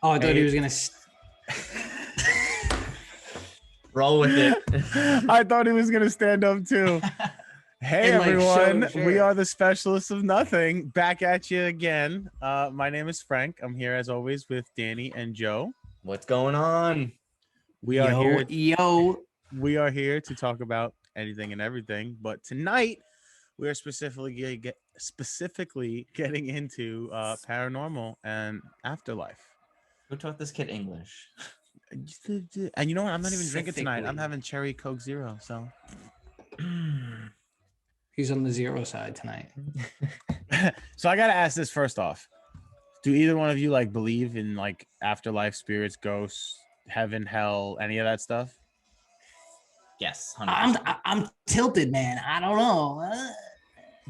Oh, I thought he was gonna. Roll with it. I thought he was gonna stand up too. Hey And, like, everyone, show we share. are the Specialists of Nothing, back at you again. My name is Frank. I'm here as always with Danny and Joe. What's going on? We are here. Yo. We are here to talk about anything and everything, but tonight we are specifically getting into paranormal and afterlife. Who taught this kid English? And you know what? I'm not even drinking tonight. I'm Specifically. having cherry Coke Zero. So He's on the zero side tonight. So I gotta ask this first off. Do either one of you like believe in like afterlife, spirits, ghosts, heaven, hell, any of that stuff? Yes, 100%. I'm tilted, man. I don't know.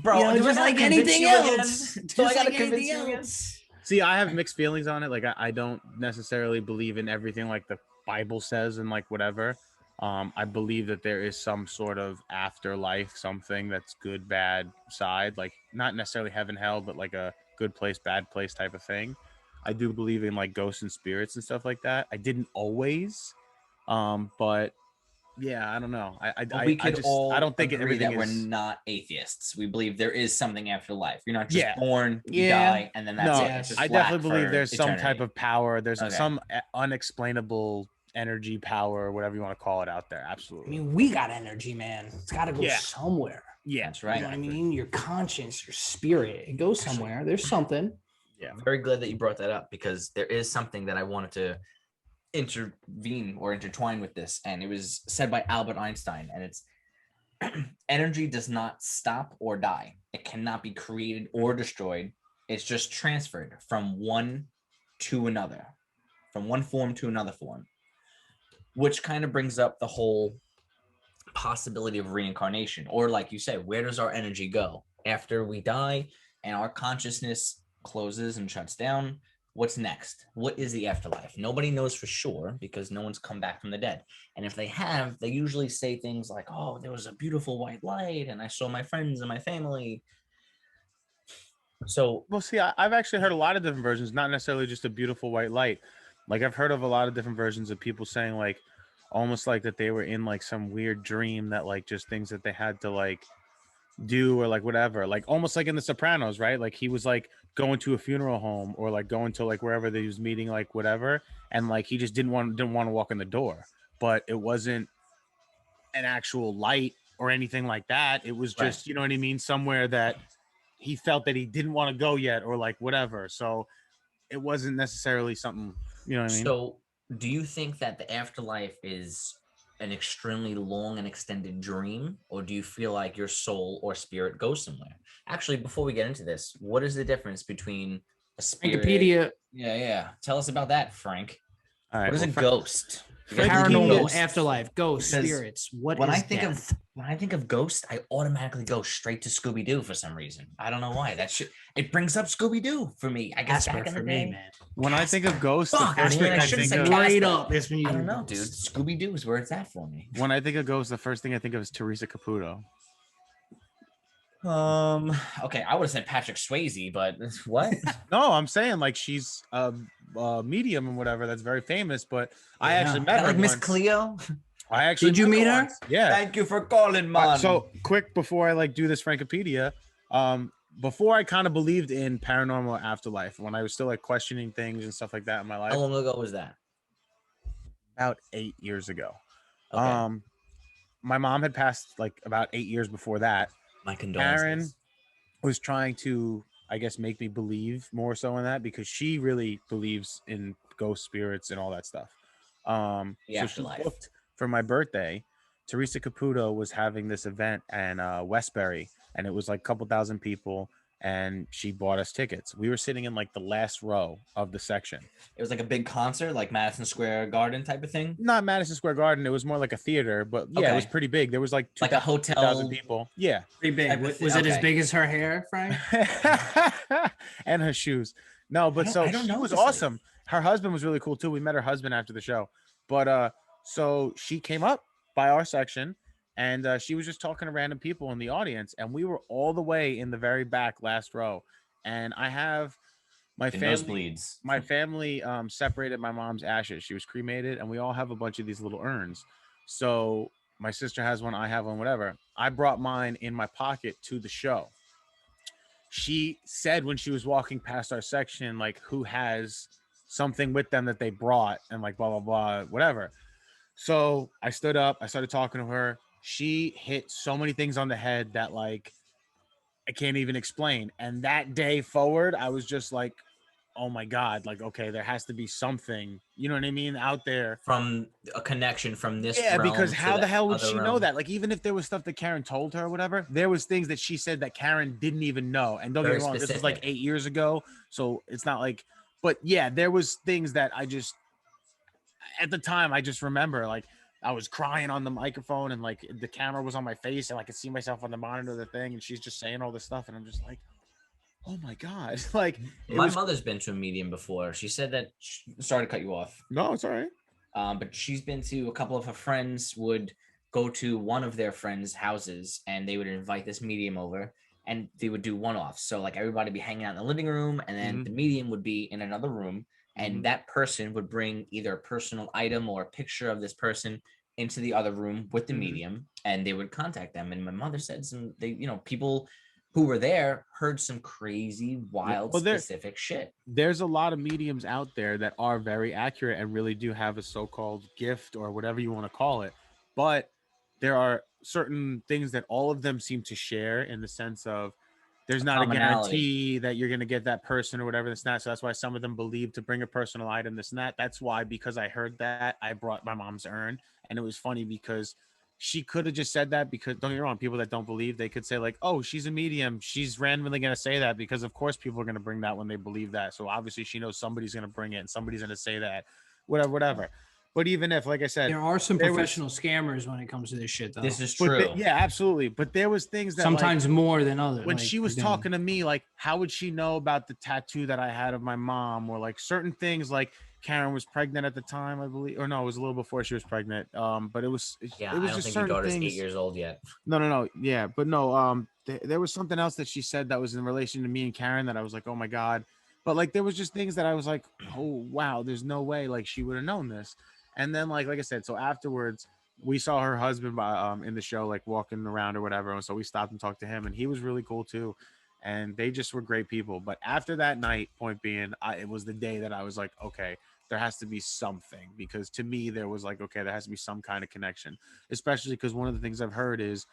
Bro, You know, do I just gotta like convince anything you again? else. Do I Just gotta like convince anything you again? else. See, I have mixed feelings on it. Like I don't necessarily believe in everything like the Bible says and like whatever. I believe that there is some sort of afterlife, something that's good, bad side, like not necessarily heaven, hell, but like a good place, bad place type of thing. I do believe in like ghosts and spirits and stuff like that. I didn't always, but yeah, I don't know. We could all I don't think agree everything that we're is. not atheists. We believe there is something after life. You're not just Yeah. born, you Yeah. die, and then that's No, it. It's just I flat definitely believe for there's some eternity. type of power. There's Okay. some unexplainable energy, power, whatever you want to call it, out there. I Absolutely. mean, we got energy, man. It's got to go Yeah. somewhere. Yeah, That's right. You know what I mean? Your conscience, your spirit, it goes somewhere. There's something. Yeah. I'm very glad that you brought that up because there is something that I wanted to intervene or intertwine with this. And it was said by Albert Einstein, and it's energy does not stop or die. It cannot be created or destroyed. It's just transferred from one to another, from one form to another form, which kind of brings up the whole possibility of reincarnation. Or like you said, where does our energy go after we die and our consciousness closes and shuts down? What's next? What is the afterlife? Nobody knows for sure because no one's come back from the dead. And if they have, they usually say things like, oh, there was a beautiful white light and I saw my friends and my family. So, Well, see, I've actually heard a lot of different versions, not necessarily just a beautiful white light. Like I've heard of a lot of different versions of people saying like almost like that they were in like some weird dream that like just things that they had to like do or like whatever, like almost like in The Sopranos, right? Like he was like going to a funeral home or like going to like wherever they was meeting, like whatever, and like he just didn't want to walk in the door, but it wasn't an actual light or anything like that. It was just, right. you know what I mean, somewhere that he felt that he didn't want to go yet or like whatever. So it wasn't necessarily something, you know what I mean? So, do you think that the afterlife is an extremely long and extended dream, or do you feel like your soul or spirit goes somewhere? Actually, before we get into this, what is the difference between a spirit? Wikipedia. Yeah. Tell us about that, Frank. All right. What is well, a ghost? You guys Frank- believe in Paranormal, ghosts? afterlife, ghosts, Because spirits. What when is I think death? when I think of ghost, I automatically go straight to Scooby Doo for some reason. I don't know why. It brings up Scooby Doo for me. I guess Casper back in the for day. me, man. When I think of ghosts, the Fuck, first man, thing I I should have think said of, Straight Casper. up, that's when you I don't know, dude. Scooby Doo is where it's at for me. when I think of ghosts, the first thing I think of is Teresa Caputo. Okay, I would have said Patrick Swayze, but what? No, I'm saying like she's a medium and whatever that's very famous, but I Yeah. actually met her Like Miss once. Cleo. I actually Did you met meet her? once. Yeah. Thank you for calling, man. So quick before I like do this Frankopedia, before I kind of believed in paranormal afterlife, when I was still like questioning things and stuff like that in my life, how long ago was that? about 8 years ago. Okay. My mom had passed like about 8 years before that. My condolences. Karen was trying to, I guess, make me believe more so in that because she really believes in ghost spirits and all that stuff. The So she afterlife. booked for my birthday. Teresa Caputo was having this event in Westbury, and it was like a couple thousand people, and she bought us tickets. We were sitting in like the last row of the section. It was like a big concert, like Madison Square Garden type of thing. Not Madison Square Garden. It was more like a theater, but yeah, it was Okay. pretty big. There was like Like a 2,000 hotel. people. Yeah. Pretty big. Type of Was it as okay. big as her hair, Frank? And her shoes. No, but so I don't she know was this lady. awesome. Her husband was really cool too. We met her husband after the show. But so she came up by our section and she was just talking to random people in the audience, and we were all the way in the very back last row. And I have My The family, nosebleeds. my family separated my mom's ashes. She was cremated, and we all have a bunch of these little urns. So my sister has one, I have one, whatever. I brought mine in my pocket to the show. She said when she was walking past our section, like, who has something with them that they brought, and like blah blah blah, whatever. So I stood up, I started talking to her. She hit so many things on the head that like I can't even explain. And that day forward, I was just like, oh my God, like, okay, there has to be something, you know what I mean, out there. From a connection from this Yeah, because realm to how the the hell would other she know realm. that? Like, even if there was stuff that Karen told her or whatever, there was things that she said that Karen didn't even know. And don't get Very me wrong, this was like specific. 8 years ago. So it's not like, but yeah, there was things that I just, at the time, I just remember like I was crying on the microphone and like the camera was on my face and I could see myself on the monitor of the thing. And she's just saying all this stuff. And I'm just like, oh my God. Like, it My was, mother's been to a medium before. She said that. Sorry to cut you off. no, it's all right. But she's been to a couple of her friends would go to one of their friends' houses and they would invite this medium over and they would do one-offs. So like everybody would be hanging out in the living room and then the medium would be in another room and that person would bring either a personal item or a picture of this person into the other room with the medium and they would contact them. And my mother said people who were there heard some crazy, wild, Well, specific shit. there's a lot of mediums out there that are very accurate and really do have a so-called gift or whatever you want to call it. But there are certain things that all of them seem to share in the sense of there's not a Commonality. guarantee that you're going to get that person or whatever this and that. So that's why some of them believe to bring a personal item, this and that. That's why, because I heard that, I brought my mom's urn. And it was funny because she could have just said that because don't get me wrong, people that don't believe, they could say like, oh, she's a medium. She's randomly going to say that because of course people are going to bring that when they believe that. So obviously she knows somebody's going to bring it and somebody's going to say that, whatever. But even if, like I said, There are some there was- professional scammers when it comes to this shit, though. This is but true. yeah, absolutely. But there was things that like, Sometimes more than others. when like, she was than- talking to me, like, how would she know about the tattoo that I had of my mom, or like certain things, like Karen was pregnant at the time, I believe, or no, it was a little before she was pregnant. But it was, Yeah, it was I don't just think your certain daughter's things. 8 years old yet. No, yeah, but no, there was something else that she said that was in relation to me and Karen that I was like, oh my God. But like, there was just things that I was like, oh wow, there's no way like she would have known this. And then like I said, so afterwards we saw her husband in the show, like walking around or whatever. And so we stopped and talked to him and he was really cool too. And they just were great people. But after that night, point being, it was the day that I was like, okay, there has to be something, because to me there was like, okay, there has to be some kind of connection, especially because one of the things I've heard is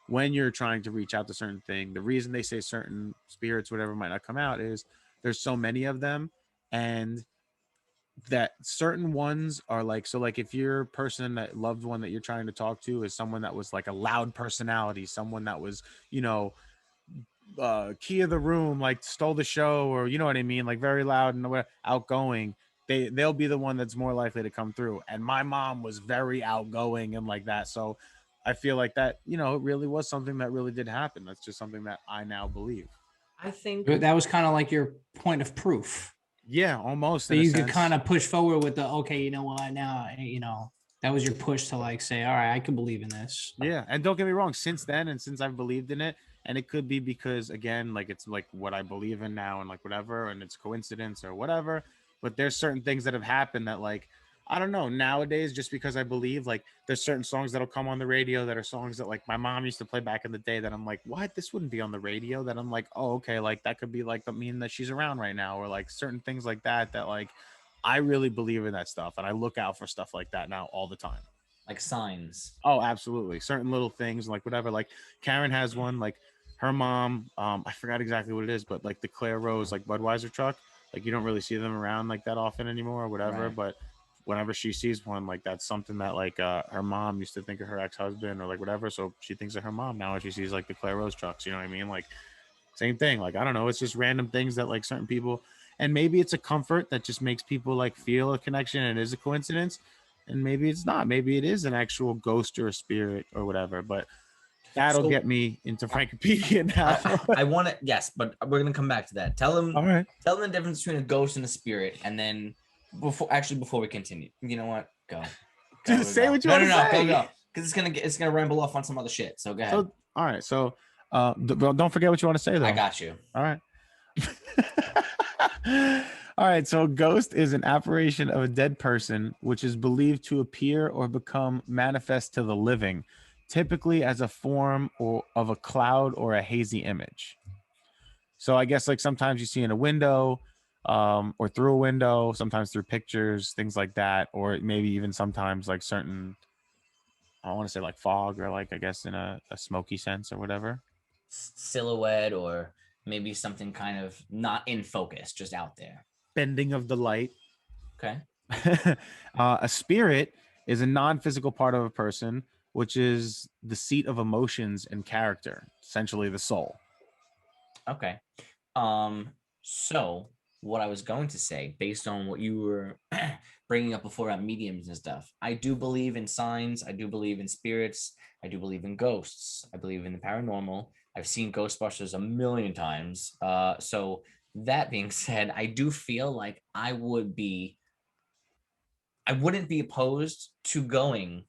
when you're trying to reach out to certain thing, the reason they say certain spirits, whatever, might not come out is there's so many of them, and that certain ones are like, so like if your person, that loved one that you're trying to talk to is someone that was like a loud personality, someone that was, key of the room, like stole the show, or you know what I mean, like very loud and outgoing, they'll be the one that's more likely to come through. And my mom was very outgoing and like that. So I feel like that, it really was something that really did happen. That's just something that I now believe. I think that was kind of like your point of proof. Yeah, almost. So you could kind of push forward with the, okay, you know what, now, that was your push to like say, all right, I can believe in this. Yeah. And don't get me wrong, since then, and since I've believed in it, and it could be because, again, like it's like what I believe in now and like whatever, and it's coincidence or whatever. But there's certain things that have happened that, like, I don't know, nowadays, just because I believe, like, there's certain songs that'll come on the radio that are songs that like my mom used to play back in the day that I'm like, what? This wouldn't be on the radio. That I'm like, oh, okay, like that could be like the mean that she's around right now, or like certain things like that, that like I really believe in that stuff. And I look out for stuff like that now all the time. like signs. Oh, absolutely. Certain little things, like whatever. Like Karen has one, like her mom, I forgot exactly what it is, but like the Claire Rose, like Budweiser truck, like you don't really see them around like that often anymore or whatever. Right. But whenever she sees one, like that's something that like her mom used to think of her ex-husband or like whatever. So she thinks of her mom now when she sees like the Claire Rose trucks, you know what I mean? Like same thing. Like, I don't know. It's just random things that like certain people, and maybe it's a comfort that just makes people like feel a connection and it is a coincidence. And maybe it's not. Maybe it is an actual ghost or a spirit or whatever. But that'll get me into Frankopedia now. I want to, yes, but we're gonna come back to that. Tell them, All right. tell them the difference between a ghost and a spirit, and then before we continue, you know what? Go. Just say what you no, want to say. Go. Because it's gonna ramble off on some other shit. So go ahead. So, all right. So, don't forget what you want to say, though. I got you. All right. All right, so a ghost is an apparition of a dead person which is believed to appear or become manifest to the living, typically as a form or of a cloud or a hazy image. So I guess like sometimes you see in a window, or through a window, sometimes through pictures, things like that, or maybe even sometimes like certain, I don't want to say like fog or like I guess in a smoky sense or whatever. Silhouette, or maybe something kind of not in focus, just out there. Bending of the light. Okay. A spirit is a non-physical part of a person, which is the seat of emotions and character, essentially the soul. Okay. So what I was going to say, based on what you were bringing up before about mediums and stuff, I do believe in signs. I do believe in spirits. I do believe in ghosts. I believe in the paranormal. I've seen Ghostbusters a million times. So that being said, I do feel like I wouldn't be opposed to going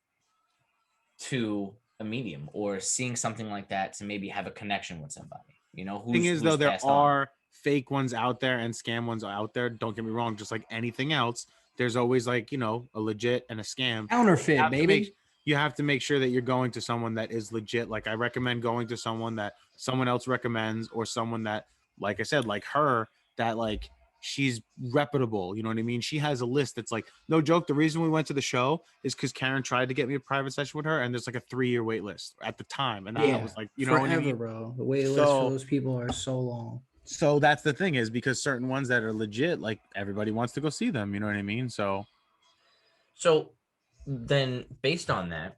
to a medium or seeing something like that to maybe have a connection with somebody, Thing is, who's though, there passed on. are fake ones out there and scam ones out there. Don't get me wrong, just like anything else, there's always like, a legit and a scam. Counterfeit, have to make baby. you have to make sure that you're going to someone that is legit. Like I recommend going to someone that someone else recommends, or someone that, like I said, like her, that like she's reputable. You know what I mean? She has a list that's like, no joke. The reason we went to the show is because Karen tried to get me a private session with her, and there's like a 3-year wait list at the time, and that Yeah, was like, what I forever, mean? bro. The wait list for So those people are so long. so that's the thing, is because certain ones that are legit, like everybody wants to go see them. You know what I mean? So So then, based on that,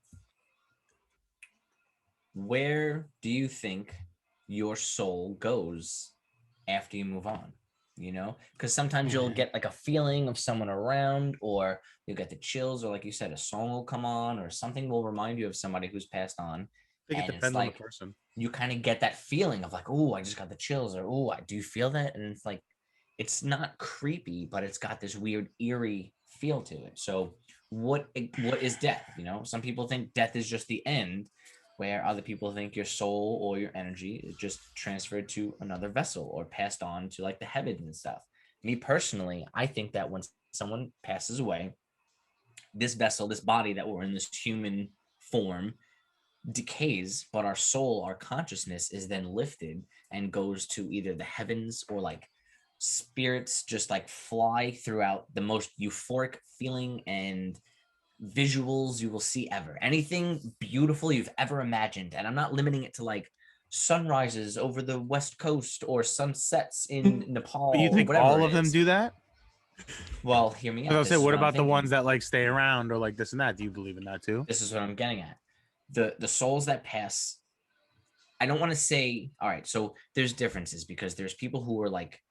where do you think your soul goes after you move on? Because sometimes you'll Man. get like a feeling of someone around, or you'll get the chills, or like you said, a song will come on, or something will remind you of somebody who's passed on. I think it And it's depends on the like person. you kind of get that feeling of like, oh, I just got the chills, or oh, I do feel that. And it's like, it's not creepy, but it's got this weird eerie feel to it. So what is death? Some people think death is just the end, where other people think your soul or your energy is just transferred to another vessel or passed on to like the heavens and stuff. Me personally, I think that when someone passes away, this vessel, this body that we're in, this human form, decays, but our soul, our consciousness is then lifted and goes to either the heavens, or like spirits just like fly throughout the most euphoric feeling and visuals you will see ever. Anything beautiful you've ever imagined. And I'm not limiting it to like sunrises over the West Coast or sunsets in But you Nepal or think whatever all it of them is. do that? Well, hear me I out. was This gonna say, is what what I'm about the thinking. ones that like stay around or like this and that? Do you believe in that too? This is what I'm getting at. The souls that pass, I don't want to say, all right, so there's differences, because there's people who are like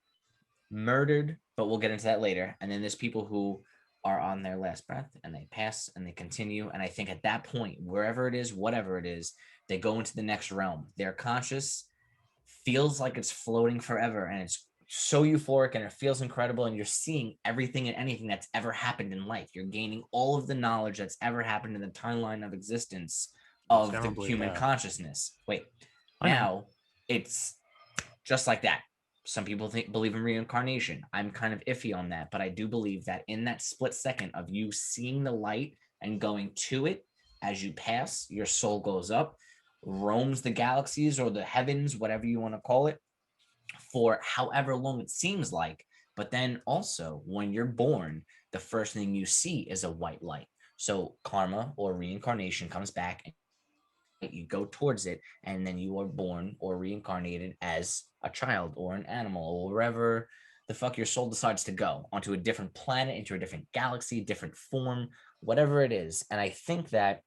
murdered, but we'll get into that later. And then there's people who are on their last breath and they pass and they continue. And I think at that point, wherever it is, whatever it is, they go into the next realm. Their conscious feels like it's floating forever, and it's so euphoric and it feels incredible. And you're seeing everything and anything that's ever happened in life. You're gaining all of the knowledge that's ever happened in the timeline of existence See, I of the don't believe human that. consciousness. Wait, I know. now it's just like that. Some people believe in reincarnation. I'm kind of iffy on that, but I do believe that in that split second of you seeing the light and going to it, as you pass, your soul goes up, roams the galaxies or the heavens, whatever you want to call it, for however long it seems like. But then also, when you're born, the first thing you see is a white light. So karma or reincarnation comes back, and you go towards it, and then you are born or reincarnated as a child or an animal or wherever the fuck your soul decides to go, onto a different planet, into a different galaxy, different form, whatever it is. And I think that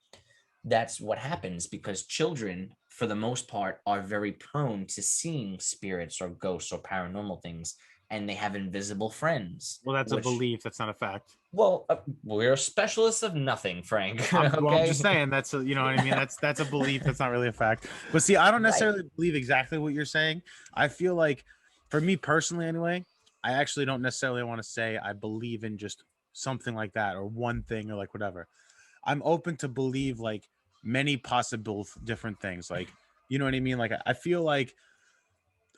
that's what happens, because children, for the most part, are very prone to seeing spirits or ghosts or paranormal things, and they have invisible friends, Well, that's a which, belief. That's not a fact. well, we're specialists of nothing, Frank. I'm Okay. just saying that's a, you know what I mean. That's a belief. That's not really a fact. But see, I don't Right. necessarily believe exactly what you're saying. I feel like, for me personally, anyway, I actually don't necessarily want to say I believe in just something like that or one thing or like whatever. I'm open to believe like many possible different things. Like, you know what I mean? Like, I feel like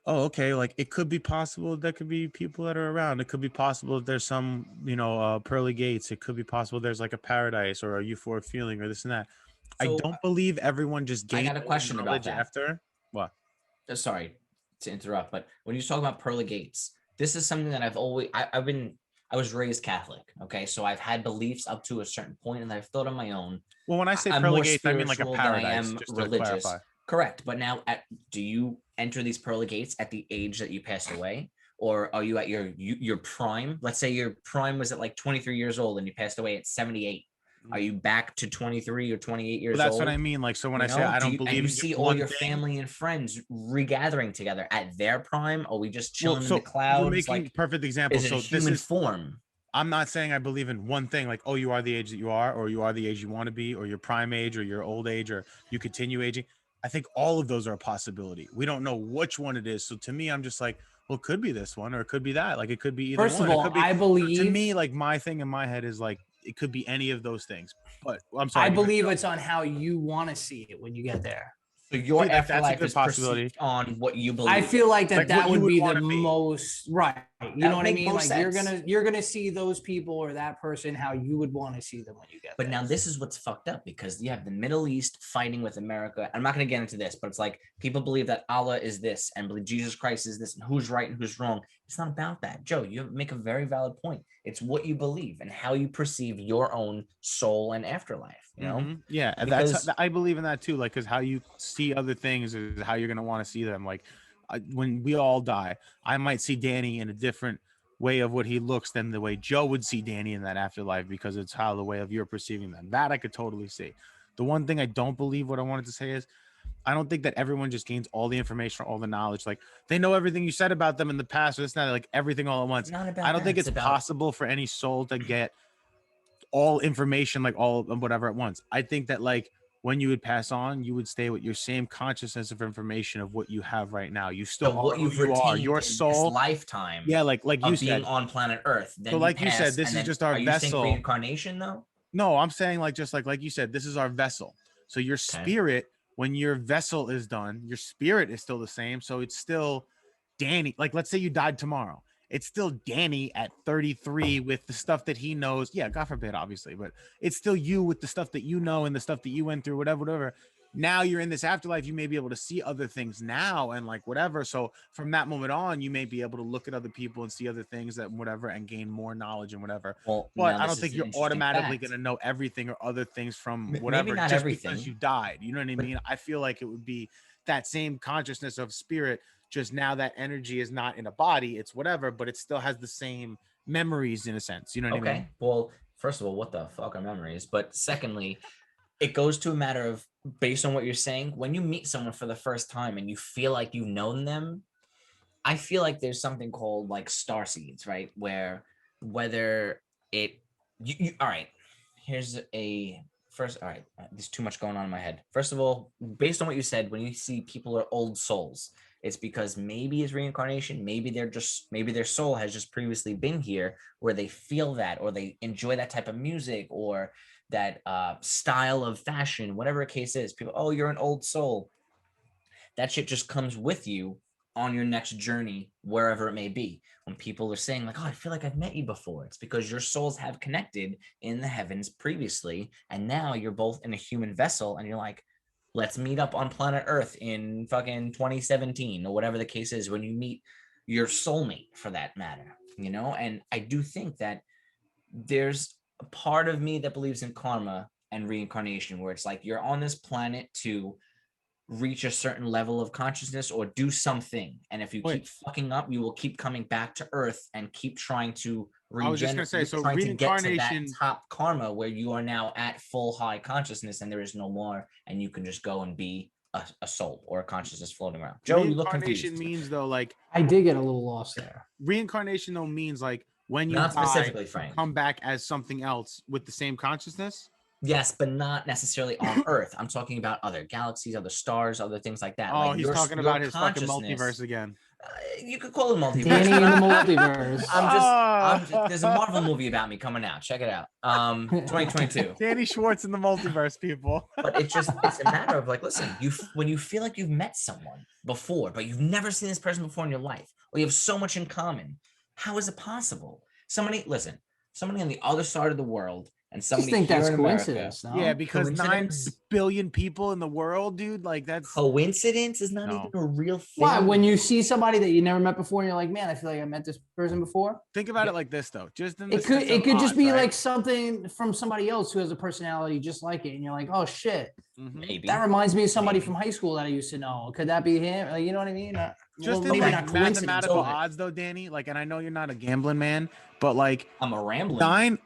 oh, okay, like it could be possible there could be people that are around. It could be possible that there's some, pearly gates. It could be possible there's like a paradise or a euphoric feeling or this and that. I So don't believe everyone just I gained got a all the question about knowledge that. after. What? Sorry to interrupt, but when you talk about pearly gates, this is something that I was raised Catholic. Okay, so I've had beliefs up to a certain point, and I've thought on my own. Well, when I say I'm pearly more gates, I mean like a spiritual than I paradise, am just to religious. clarify. Correct, but now, do you enter these pearly gates at the age that you passed away, or are you at your prime? Let's say your prime was at like 23 years old, and you passed away at 78. Are you back to 23 or 28 Well, years that's old? what I mean. Like, so when You I say know, I do don't you and believe you in see just all one your thing. family and friends regathering together at their prime? Are we just Well, chilling in so the clouds? you're making Like, perfect examples. is it a So this human is form? I'm not saying I believe in one thing, like, oh, you are the age that you are, or you are the age you want to be, or your prime age, or your old age, or you continue aging. I think all of those are a possibility. We don't know which one it is. So to me, I'm just like, well, it could be this one, or it could be that. Like, it could be either First one. of It all, could be, I so to believe me, like, my thing in my head is like, it could be any of those things. But I'm I sorry. believe it's on how you want to see it when you get there. So your See, that's a afterlife good is possibility. perceived on what you believe. I feel like Like that what you would would be the wanna be. most right. You That know would what I make mean? most Like sense. you're gonna see those people or that person how you would want to see them when you get But there. now this is what's fucked up because you have the Middle East fighting with America. I'm not going to get into this, but it's like people believe that Allah is this and believe Jesus Christ is this and who's right and who's wrong. It's not about that. Joe, you make a very valid point. It's what you believe and how you perceive your own soul and afterlife, you know? Yeah, and Because I believe in that too. Like, because how you see other things is how you're gonna want to see them. Like, when we all die, I might see Danny in a different way of what he looks than the way Joe would see Danny in that afterlife because it's how the way of you're perceiving them. That I could totally see. The one thing I don't believe, what I wanted to say is, I don't think that everyone just gains all the information or all the knowledge. Like, they know everything you said about them in the past, or it's not like everything all at once. it's not about I don't that. think It's it's about possible for any soul to get all information, like all of whatever at once. I think that, like, when you would pass on, you would stay with your same consciousness of information of what you have right now. You still so are what who you've you are. retained Your in this soul, lifetime yeah, like you of being said. on planet Earth. So Then you like you said, pass, this and is then just our are you saying vessel. reincarnation though? No, I'm saying, like, just like you said, this is our vessel. So your Okay. spirit, when your vessel is done, your spirit is still the same. So it's still Danny. Like, let's say you died tomorrow. It's still Danny at 33 with the stuff that he knows. Yeah, God forbid, obviously, but it's still you with the stuff that you know and the stuff that you went through, whatever. Now you're in this afterlife. You may be able to see other things now and like whatever. So from that moment on, you may be able to look at other people and see other things that whatever and gain more knowledge and whatever. Well, But now I this don't is think an you're interesting automatically fact. going to know everything or other things from Maybe whatever not just everything. because you died. You know what I But- mean? I feel like it would be that same consciousness of spirit. Just now that energy is not in a body, it's whatever, but it still has the same memories in a sense. You know what I mean? Okay. Well, first of all, what the fuck are memories? But secondly, it goes to a matter of based on what you're saying, when you meet someone for the first time and you feel like you've known them, I feel like there's something called like star seeds, right? Where whether it all right, here's a first, all right, there's too much going on in my head. First of all, based on what you said, when you see people are old souls, it's because maybe it's reincarnation, maybe maybe their soul has just previously been here where they feel that or they enjoy that type of music or that style of fashion, whatever the case is. People, oh, you're an old soul. That shit just comes with you on your next journey, wherever it may be. When people are saying like, oh, I feel like I've met you before, it's because your souls have connected in the heavens previously. And now you're both in a human vessel and you're like, let's meet up on planet Earth in fucking 2017 or whatever the case is when you meet your soulmate for that matter, you know? And I do think that there's a part of me that believes in karma and reincarnation where it's like you're on this planet to reach a certain level of consciousness or do something, and if you Wait. keep fucking up you will keep coming back to earth and keep trying to I was just gonna say, so trying to get to that reincarnation. top karma where you are now at full high consciousness and there is no more and you can just go and be a soul or a consciousness floating around. Joe, you look Reincarnation confused. means though, like I did get a little lost there. reincarnation though means like when you Not die, specifically, you Frank. come back as something else with the same consciousness. Yes, but not necessarily on Earth. I'm talking about other galaxies, other stars, other things like that. Oh, like he's talking your about his fucking consciousness- multiverse again. You could call it multiverse. Danny in the multiverse. I'm just there's a Marvel movie about me coming out. Check it out. 2022. Danny Schwartz in the multiverse, people. But it's a matter of like, listen, when you feel like you've met someone before, but you've never seen this person before in your life, or you have so much in common, how is it possible? Somebody on the other side of the world and I just somebody think here that's in America. coincidence. No? Yeah, because 9 Coincidence? billion people in the world, dude. Like that's Coincidence is not No. even a real thing. Why? When you see somebody that you never met before, and you're like, man, I feel like I met this person before. think about it like this though. Just in the It could sense of just odds, be right? like something from somebody else who has a personality just like it, and you're like, oh shit, Mhm. Maybe. that reminds me of somebody Maybe. from high school that I used to know. Could that be him? Like, you know what I mean? Just Well, in maybe like not coincidence. mathematical over. odds though, Danny. Like, and I know you're not a gambling man, but like I'm a rambling. 9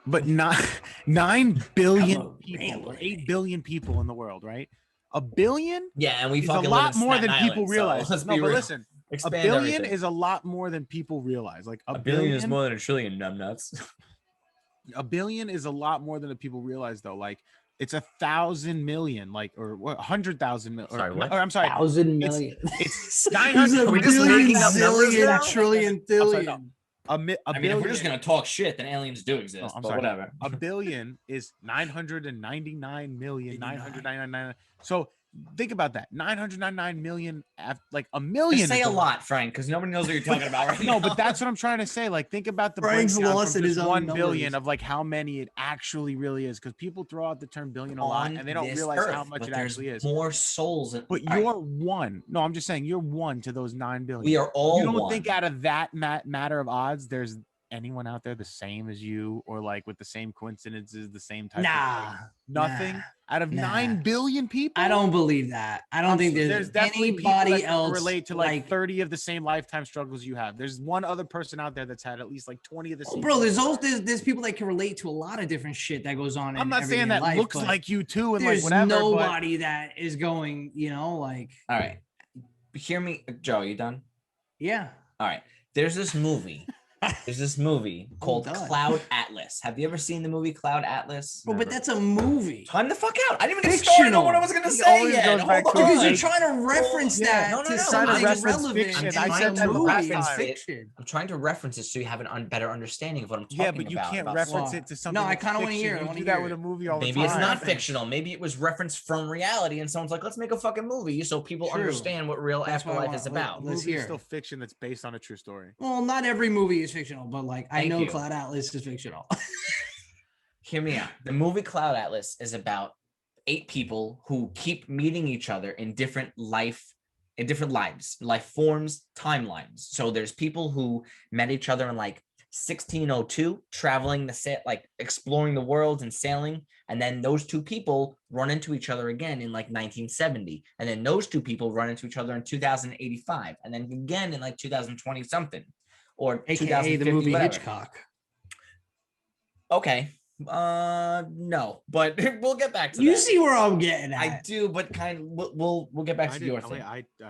billion I'm a people, rambling 8 billion people in the world, right? A billion Yeah, and we is a fucking lot live in more Staten than people Island, so realize. let's No, be but real. listen, a Expand billion everything. is a lot more than people realize. Like a billion is more than a trillion, numbnuts. a billion is a lot more than the people realize though. Like it's 1,000 million, like or 100,000 million. Sorry, what? Or I'm sorry, 1,000 million. it's There's 900. Are we just making up numbers now? trillion, sorry, no. billion. A I mean, billion. if we're just gonna talk shit, then aliens do exist. Oh, I'm but sorry. whatever. A billion is 999,999. So think about that. 999 million, like a million. Just say is a lot, Frank, because nobody knows what you're talking about right now. No, but that's what I'm trying to say. Like, think about the Frank's breakdown lost from in his just own 1 billion numbers. of like how many it actually really is. Because people throw out the term billion a lot On and they don't this realize how earth, much but it there's actually is. more souls. But All right, you're one. No, I'm just saying you're one to those 9 billion. we are all You don't one. think out of that matter of odds, there's anyone out there the same as you, or like with the same coincidences, the same type of Nah, thing? Nothing. nah, Out of nah. 9 billion people, I don't believe that. I don't think there's definitely people anybody that else can relate to like 30 of the same lifetime struggles you have. There's one other person out there that's had at least like 20 of the Oh, same. bro, there's people that can relate to a lot of different shit that goes on. I'm in not saying everyday that life, looks but like you too, and there's like whatever. nobody that is going, like, All right, hear me, Joe. You done? yeah. All right. There's this movie. Called done. Cloud Atlas. Have you ever seen the movie Cloud Atlas? Bro, but that's a movie. Time the fuck out. I didn't even get started on what I was gonna He say always yet. goes back Hold to on. Because you're like- trying to reference yeah. that No, to no, no. Trying to something reference relevant. fiction. in I the said that the movie. last It's time. fiction. I'm trying to reference it so you have a better understanding of what I'm talking about. Yeah, but you can't about reference what? it to something. No, I that's kinda wanna fiction. hear it. I You wanna do that hear with it. a movie all the Maybe time. it's not fictional. Maybe it was referenced from reality, and someone's like, "Let's make a fucking movie so people True. understand what real That's what I afterlife want. is about." Let's Movie hear is still it. fiction that's based on a true story. Well, not every movie is fictional, but like I Thank know you. Cloud Atlas is fictional. Hear me out. The movie Cloud Atlas is about 8 people who keep meeting each other in different lives, life forms, timelines. So there's people who met each other in like 1602, traveling like exploring the world and sailing, and then those 2 people run into each other again in like 1970, and then those 2 people run into each other in 2085, and then again in like 2020 something, or AKA 2050, the movie whatever. Hitchcock. Okay. No, but we'll get back to You that. see where I'm getting at. I do, but we'll get back to your thing.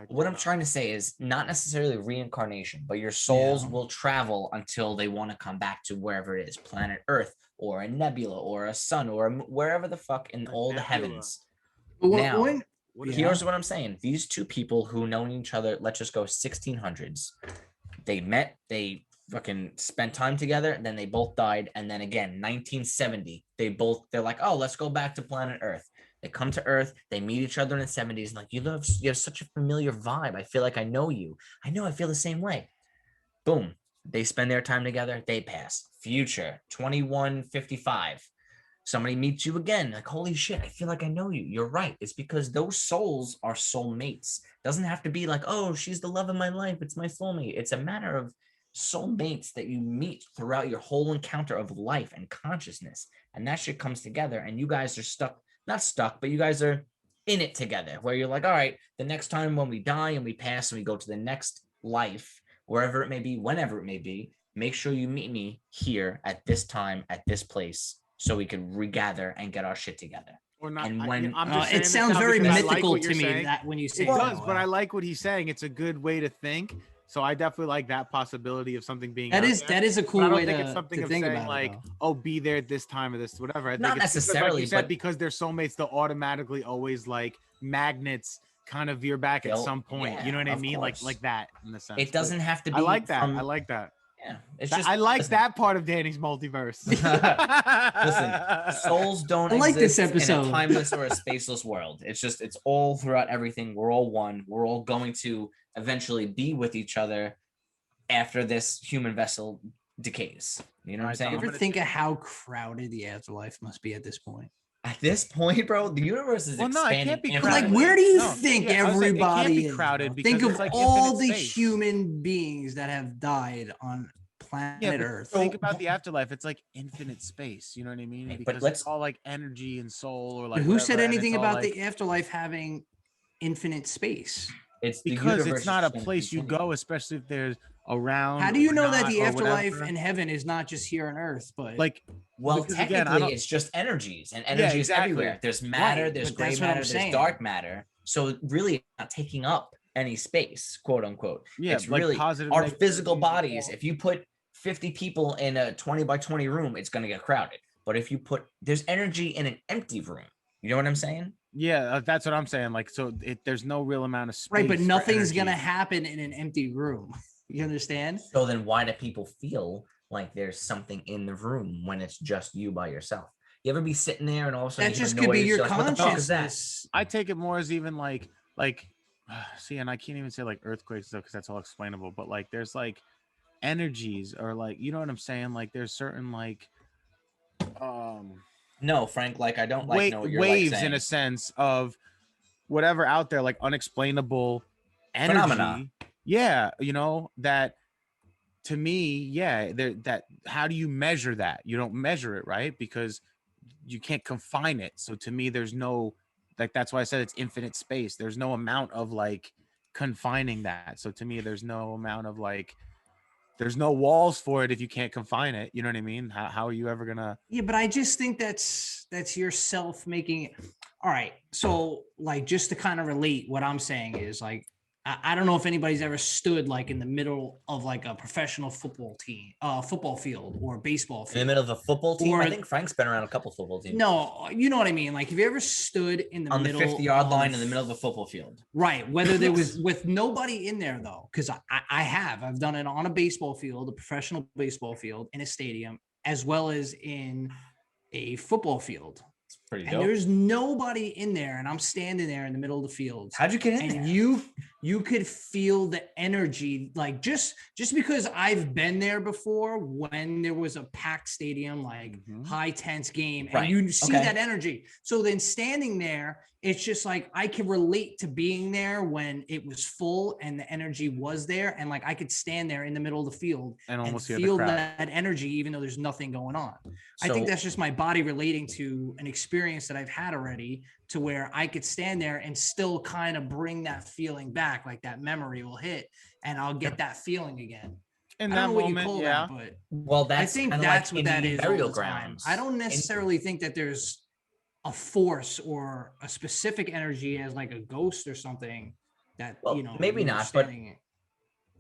What I'm trying to say is not necessarily reincarnation, but your souls Yeah. will travel until they want to come back to wherever it is, planet Earth or a nebula or a sun or wherever the fuck in all the nebula. heavens. But Now, Yeah. here's what I'm saying. These 2 people who know each other, let's just go 1600s. They met, they fucking spent time together, and then they both died, and then again 1970 they're like, oh, let's go back to planet Earth. They come to Earth, they meet each other in the 70s, and like, you have such a familiar vibe. I feel like I know you. I feel the same way. Boom. They spend their time together, they pass. Future 2155. Somebody meets you again, like, holy shit, I feel like I know you. You're right. It's because those souls are soulmates. Doesn't have to be like, oh, she's the love of my life, it's my soulmate. It's a matter of soulmates that you meet throughout your whole encounter of life and consciousness, and that shit comes together, and you guys are not stuck, but you guys are in it together, where you're like, all right, the next time when we die and we pass and we go to the next life, wherever it may be, whenever it may be, make sure you meet me here at this time, at this place, so we can regather and get our shit together. Or not. And when I'm just saying it this sounds now very because I like mythical what to you're me saying. that when you say It that does, way. but I like what he's saying. It's a good way to think. So I definitely like that possibility of something being that out is there. that is a But cool I don't way think to, it's something to of think saying about like, it, though. oh, be there at this time or this, whatever. I think Not it's because, like necessarily, you said, but because they're soulmates, they'll automatically always like magnets kind of veer back at They'll- some point. yeah, You know what I of mean? course. Like that in the sense. It doesn't have to be. I like that. From, I like that. Yeah, it's That- just. I like listen, that part of Danny's multiverse. Listen, souls don't I like this exist in episode. a timeless or a spaceless world. It's all throughout everything. We're all one. We're all going to eventually be with each other after this human vessel decays. You know what I'm Alright, so saying? You ever gonna think of how crowded the afterlife must be at this point? At this point, bro, the universe is Well, no, it expanding. can't be But crowded. like, infinitely. where do you No, think yeah, I was like, it can't everybody be is? crowded Bro? because Think it's of like all infinite the space. human beings that have died on Yeah, planet but Earth. think about the afterlife. It's like infinite space. You know what I mean? But Because let's- it's all like energy and soul, or But like. who said whatever, and anything it's all, about like, the afterlife having infinite space? It's the because universe it's not a is gonna place you continue. go, especially if there's around. How do you or know that not, the or afterlife whatever. and heaven is not just here on Earth, but Like, Well, because again, I technically, don't- it's just energies, and energy is exactly. everywhere. There's matter, Right, there's but gray that's what I'm matter, there's saying. dark matter. So really, it's not taking up any space, quote unquote. Yeah, it's like really positive, our negative physical energies and bodies. all. If you put 50 people in a 20 by 20 room, it's going to get crowded. But if you put, there's energy in an empty room. You know what I'm saying? Yeah, that's what I'm saying. Like, so there's no real amount of space. right, but for nothing's gonna energy. happen in an empty room. You understand? So then why do people feel like there's something in the room when it's just you by yourself? You ever be sitting there and all of a sudden That you hear just could be noise, your you're like, what the fuck is that? consciousness. I take it more as even like see, and I can't even say like earthquakes though, because that's all explainable. But like, there's like energies, or like, you know what I'm saying? Like, there's certain like No, Frank, like I don't like know what you're waves like saying. in a sense of whatever out there, like unexplainable energy. Phenomena. Yeah, you know that. To me, yeah, that how do you measure that? You don't measure it, right? Because you can't confine it. So to me, there's no, like, that's why I said it's infinite space. There's no amount of like confining that. So to me, there's no amount of like, there's no walls for it if you can't confine it. You know what I mean? How are you ever gonna? Yeah, but I just think that's yourself making it. All right. So like, just to kind of relate, what I'm saying is like, I don't know if anybody's ever stood like in the middle of like a professional football team, football field or baseball In the field. middle of a football team, Or- I think Frank's been around a couple football teams. No, you know what I mean? Like, have you ever stood in the On the middle 50-yard line in of- the middle of a football field. Right. Whether there was with nobody in there though, because I have. I've done it on a baseball field, a professional baseball field in a stadium, as well as in a football field. It's pretty And dope. there's nobody in there, and I'm standing there in the middle of the field. How'd you get in And there? you could feel the energy, like just because I've been there before when there was a packed stadium, like Mhm. high tense game, and Right. you see Okay. that energy. So then standing there, it's just like I can relate to being there when it was full and the energy was there, and like I could stand there in the middle of the field And and almost hear the feel crowd. that energy, even though there's nothing going on. I think So- that's just my body relating to an experience that I've had already, to where I could stand there and still kind of bring that feeling back, like that memory will hit and I'll get that feeling again. In I that don't know what you moment, call yeah. that, but Well, that's I think kinda that's like what that Indian is all burial the time. grounds. I don't necessarily think that there's a force or a specific energy as like a ghost or something that, Well, you know, maybe you were not, but standing-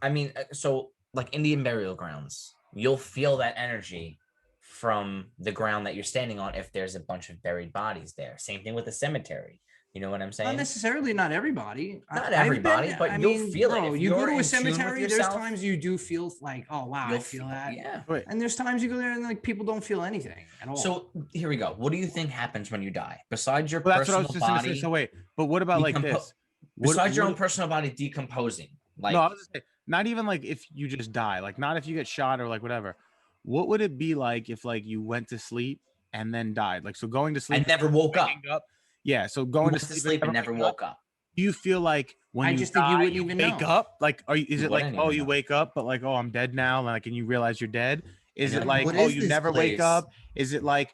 I mean, so like Indian burial grounds, you'll feel that energy from the ground that you're standing on if there's a bunch of buried bodies there. Same thing with a cemetery. You know what I'm not saying? necessarily, not everybody. Not I've everybody, but you'll feel it. If You go you're to a in tune with cemetery, there's yourself, times you do feel like, oh wow, I You'll feel that. Yeah. Wait, And there's times you go there and like people don't feel anything at all. So here we go. What do you think happens when you die? Besides your well, that's what I personal was just gonna say. body, So wait, but what about like decompo- this? What- besides your what- own personal body decomposing, like no, I was just saying, not even like if you just die, like not if you get shot or like whatever. What would it be like if like you went to sleep and then died? Like, so going to I sleep, never woke up. waking up. Yeah, so You going went to to sleep, sleep and never waking up, woke up. do you feel like when I you just think you die, wouldn't even wake know. up? Like, are you? Is You it like, wouldn't oh, even you know. wake up, but like, oh, I'm dead now, like, and you realize you're dead? Is You're it like, like, what oh, is you this never wake place? up? Is it like,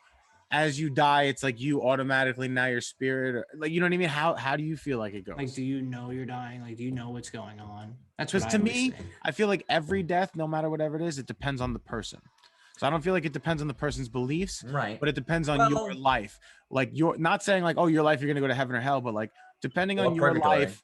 as you die, it's like you automatically now your spirit, or like, you know what I mean? How do you feel like it goes? like, do you know you're dying? Like, do you know what's going on? That's Because what to I always me, think. I feel like every death, no matter whatever it is, it depends on the person. So I don't feel like it depends on the person's beliefs, Right. but it depends on your Well- life. Like, you're not saying like, oh, your life, you're gonna go to heaven or hell, but like depending Or on your purgatory. life.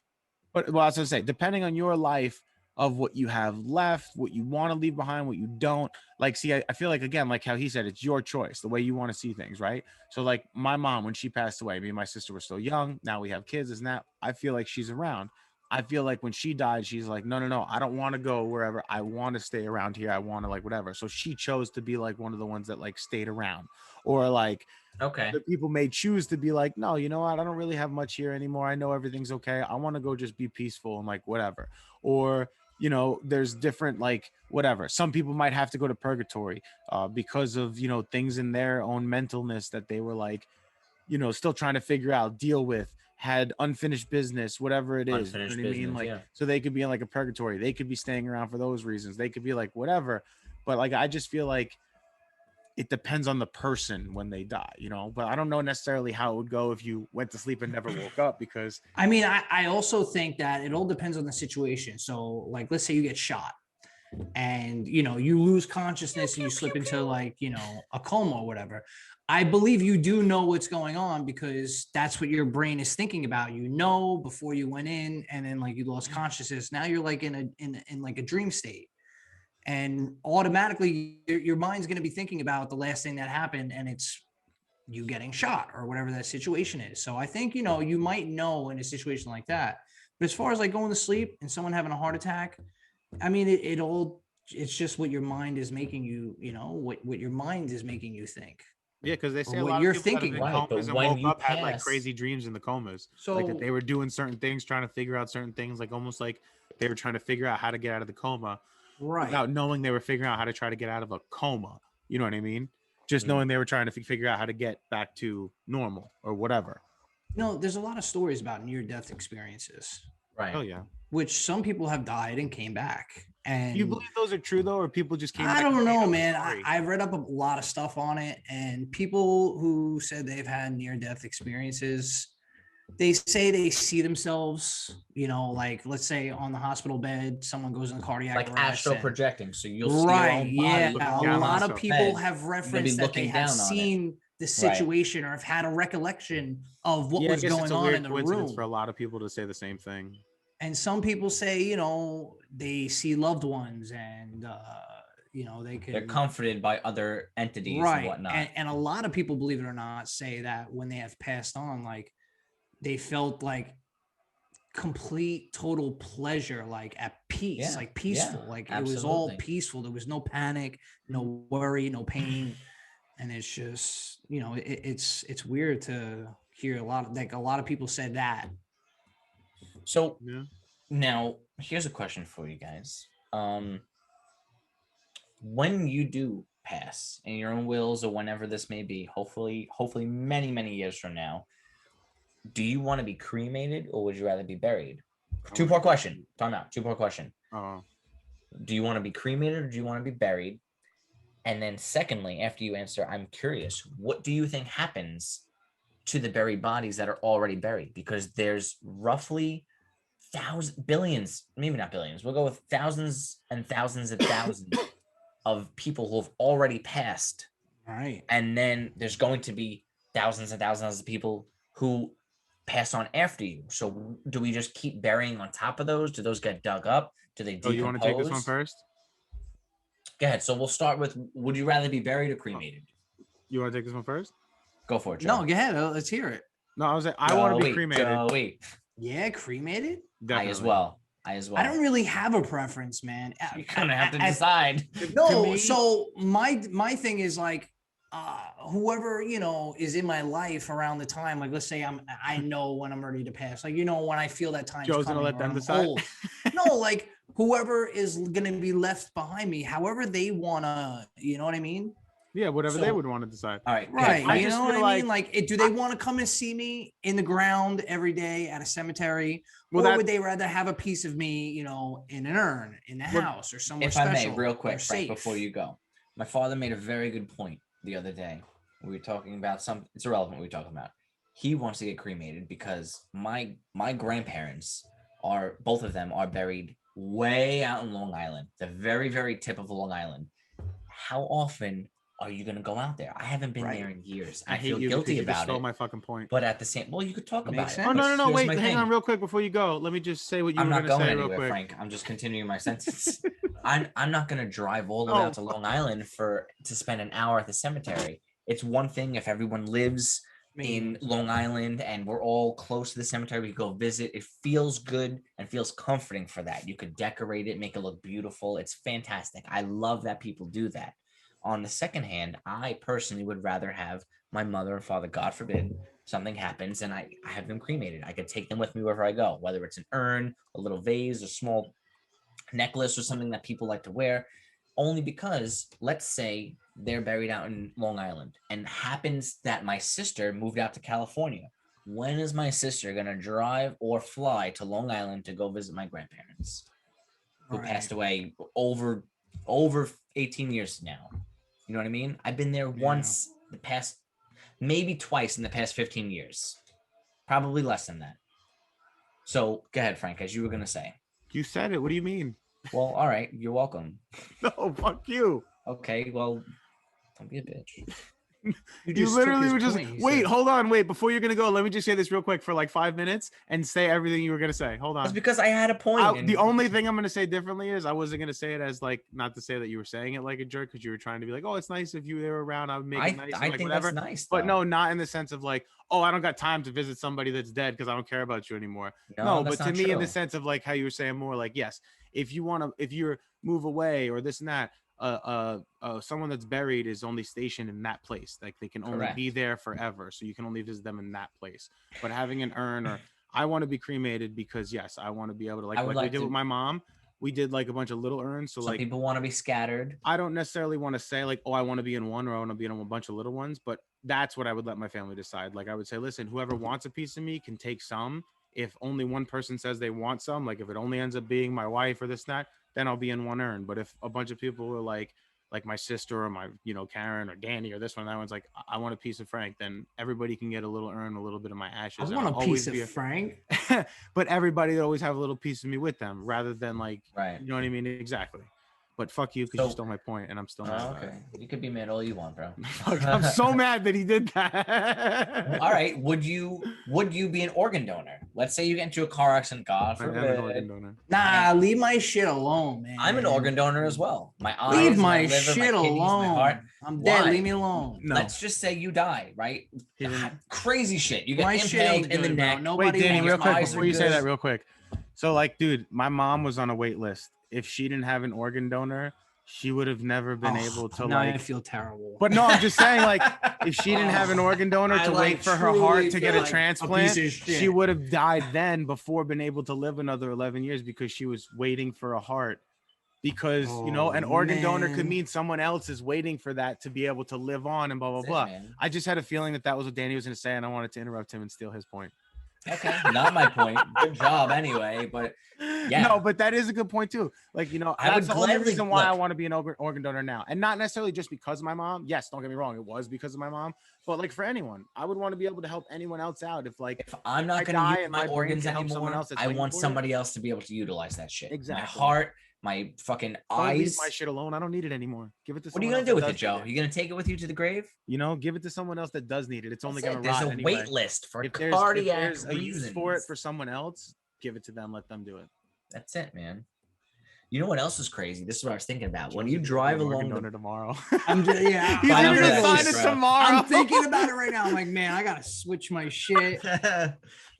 But well, I was gonna say, depending on your life, of what you have left, what you want to leave behind, what you don't. Like, see, I feel like, again, like how he said, it's your choice, the way you want to see things, right? So like my mom, when she passed away, me and my sister were still young. Now we have kids, isn't that? I feel like she's around. I feel like when she died, she's like, no, no, no, I don't want to go wherever. I want to stay around here. I want to like whatever. So she chose to be like one of the ones that like stayed around. Or like Okay. other people may choose to be like, no, you know what? I don't really have much here anymore. I know everything's okay. I want to go just be peaceful and like whatever. Or, you know, there's different like whatever. Some people might have to go to purgatory because of, you know, things in their own mentalness that they were like, you know, still trying to figure out, deal with, had unfinished business, whatever it is. You know Unfinished what I mean? business, Like, yeah. so they could be in like a purgatory. They could be staying around for those reasons. They could be like whatever. But like, I just feel like it depends on the person when they die, you know. But I don't know necessarily how it would go if you went to sleep and never woke up, because I mean, I also think that it all depends on the situation. So, like, let's say you get shot and, you know, you lose consciousness and you slip into like, you know, a coma or whatever. I believe you do know what's going on because that's what your brain is thinking about. You know, before you went in and then like you lost consciousness. Now you're like in like a dream state. And automatically your mind's going to be thinking about the last thing that happened, and it's you getting shot or whatever that situation is. So I think, you know, you might know in a situation like that. But as far as like going to sleep and someone having a heart attack, I mean, it all, it's just what your mind is making you, you know, what your mind is making you think yeah, because they or say a what lot of you're people that have thinking been Right, about. but comas and when woke you up had like pass, crazy dreams in the comas, like that So they were doing certain things, trying to figure out certain things, like almost like they were trying to figure out how to get out of the coma right. without knowing they were figuring out how to try to get out of a coma. You know what I mean? Just Mm. knowing they were trying to figure out how to get back to normal or whatever. You know, there's a lot of stories about near death experiences, Oh right? yeah. which some people have died and came back. Do you And believe those are true though, or people just came I back and don't made know, up a man. story? I read up a lot of stuff on it, and people who said they've had near death experiences, they say they see themselves, you know, like let's say on the hospital bed, someone goes in cardiac Like arrest. astral And, projecting, so you'll see your right. own Yeah. body Looking A down on on lot the of yourself. people bed. have You'll be referenced that they looking have down on it. seen the Right. situation or have had a recollection of what Yeah, I was guess it's going a on in weird the coincidence room. for a lot of people to say the same thing. And some people say, you know, they see loved ones and, you know, they They're can. comforted by other entities and Right. whatnot. And a lot of people, believe it or not, say that when they have passed on, like they felt like complete total pleasure, like at peace, Yeah, like yeah, peaceful, like it was all absolutely. peaceful. There was no panic, no worry, no pain. And it's just, you know, it's weird to hear a lot of people said that. So Yeah. now here's a question for you guys. When you do pass in your own wills or whenever this may be, hopefully many, many years from now, do you want to be cremated or would you rather be buried? I Two wanna part be question. cremated. Time out. 2 part question. Oh, Do you want to be cremated or do you want to be buried? And then secondly, after you answer, I'm curious, what do you think happens to the buried bodies that are already buried? Because there's roughly billions, maybe not billions, we'll go with thousands and thousands and thousands of people who have already passed. Right. And then there's going to be thousands and thousands of people who pass on after you. So do we just keep burying on top of those? Do those get dug up? Do they oh, you want to take this one decompose? first? Go ahead. So we'll start with, would you rather be buried or cremated? You want to take this one first? Go for it, Joe. No, go ahead. Let's hear it. No, I was like, I want to be Joey, cremated. Joey. Yeah, cremated. Definitely. I as well. I don't really have a preference, man. You're gonna have to decide. No, me- so my thing is like whoever, you know, is in my life around the time, like let's say I know when I'm ready to pass, like, you know, when I feel that time's Joe's coming gonna let or them I'm decide. old. No, like whoever is gonna be left behind me, however they wanna, you know what I mean? Yeah, whatever they So- would want to decide. All right. Right. I You just know what feel I mean? like- Like, do they want to come and see me in the ground every day at a cemetery? Well, or that- would they rather have a piece of me, you know, in an urn, in the Well, house or somewhere If I special? may, real or quick, Frank, safe? before you go, my father made a very good point the other day. We were talking about something. It's irrelevant what we were talking about. He wants to get cremated because my grandparents are, both of them are buried way out in Long Island, the very, very tip of Long Island. How often are you gonna go out there? I haven't been Right. there in years. I I hate feel you guilty because you just about stole it. my fucking point. But at the same, well, you could talk about Makes it. sense. Oh but no, here's wait, my hang thing. on real quick before you go. Let me just say what you I'm were not gonna going say real anywhere, quick. Frank. I'm just continuing my sentence. I'm not gonna drive all the way Oh, out to Long Island to spend an hour at the cemetery. It's one thing if everyone lives in Long Island and we're all close to the cemetery, we go visit. It feels good and feels comforting for that. You could decorate it, make it look beautiful. It's fantastic. I love that people do that. On the second hand, I personally would rather have my mother and father, God forbid, something happens and I have them cremated. I could take them with me wherever I go, whether it's an urn, a little vase, a small necklace, or something that people like to wear, only because let's say they're buried out in Long Island and happens that my sister moved out to California. When is my sister going to drive or fly to Long Island to go visit my grandparents who passed away over 18 years now? You know what I mean? I've been there once the past, maybe twice in the past 15 years, probably less than that. So go ahead, Frank, as you were going to say. You said it. What do you mean? Well, all right. You're welcome. No, fuck you. Okay. Well, don't be a bitch. You literally were just wait. Hold on, wait. Before you're gonna go, let me just say this real quick for like 5 minutes and say everything you were gonna say. Hold on. That's because I had a point. The only thing I'm gonna say differently is I wasn't gonna say it as like not to say that you were saying it like a jerk because you were trying to be like, oh, it's nice if you were around. I would make it nice. I like, think whatever. that's nice. But no, not in the sense of like, oh, I don't got time to visit somebody that's dead because I don't care about you anymore. No, but to me, in the sense of like how you were saying more like, yes, if you move away or this and that. Someone that's buried is only stationed in that place. Like they can only be there forever. So you can only visit them in that place. But having an urn or I want to be cremated because yes, I want to be able to like we did with my mom. We did like a bunch of little urns. So some people want to be scattered. I don't necessarily want to say like, oh, I want to be in one or I want to be in a bunch of little ones, but that's what I would let my family decide. Like I would say, listen, whoever wants a piece of me can take some. If only one person says they want some, like if it only ends up being my wife or this, that, then I'll be in one urn. But if a bunch of people are like my sister or my, Karen or Danny or this one, that one's like, I want a piece of Frank, then everybody can get a little urn, a little bit of my ashes. I want a piece of Frank. But everybody always have a little piece of me with them rather than like, right. You know what I mean? Exactly. But fuck you because you stole my point and I'm still mad. Okay. You could be mad all you want, bro. I'm so mad that he did that. All right. Would you be an organ donor? Let's say you get into a car accident, God forbid. I am an organ donor. Nah, leave my shit alone, man. I'm an organ donor as well. My eyes, leave my liver, shit my kidneys, alone. my heart. I'm dead. Leave me alone. No. Let's just say you die, right? Crazy shit. You get my impaled in the neck. Wait, Danny, real quick before you say that, real quick. So, like, dude, my mom was on a wait list. If she didn't have an organ donor, she would have never been able to I feel terrible. But no, I'm just saying, like, if she didn't have an organ donor to wait for her heart to get a transplant, she would have died then before being able to live another 11 years because she was waiting for a heart. Because, an organ donor could mean someone else is waiting for that to be able to live on and blah, blah, blah. I just had a feeling that was what Danny was going to say, and I wanted to interrupt him and steal his point. Okay, not my point. Good job anyway, but yeah. No, but that is a good point too. Like, that's the only reason why I want to be an organ donor now. And not necessarily just because of my mom. Yes, don't get me wrong, it was because of my mom. But like for anyone, I would want to be able to help anyone else out. If I'm not going to use my organs anymore, I want somebody else to be able to utilize that shit. Exactly. My heart, my fucking eyes. Leave my shit alone. I don't need it anymore. Give it to. What are you gonna do with it, Joe? You gonna take it with you to the grave? Give it to someone else that does need it. It's only gonna rot anyway. There's a wait list for cardiac if there's a use for it for someone else. Give it to them. Let them do it. That's it, man. You know what else is crazy? This is what I was thinking about. When you drive along tomorrow, I'm just, yeah. He's gonna sign it tomorrow. I'm thinking about it right now. I'm like, man, I gotta switch my shit.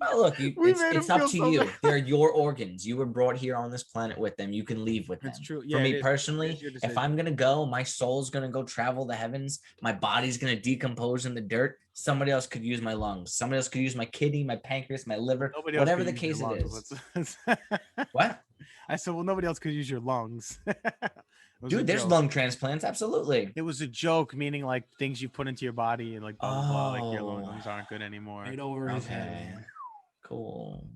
Well, look, it's up to you. They're your organs. You were brought here on this planet with them. You can leave with them. It's true. Yeah, for me personally, if I'm gonna go, my soul's gonna go travel the heavens. My body's gonna decompose in the dirt. Somebody else could use my lungs. Somebody else could use my kidney, my pancreas, my liver, whatever the case it is. What? I said, well, nobody else could use your lungs. Dude, there's lung transplants. Absolutely. It was a joke, meaning like things you put into your body and like blah, blah, blah, like your lungs aren't good anymore. Right over his head, man. Cool.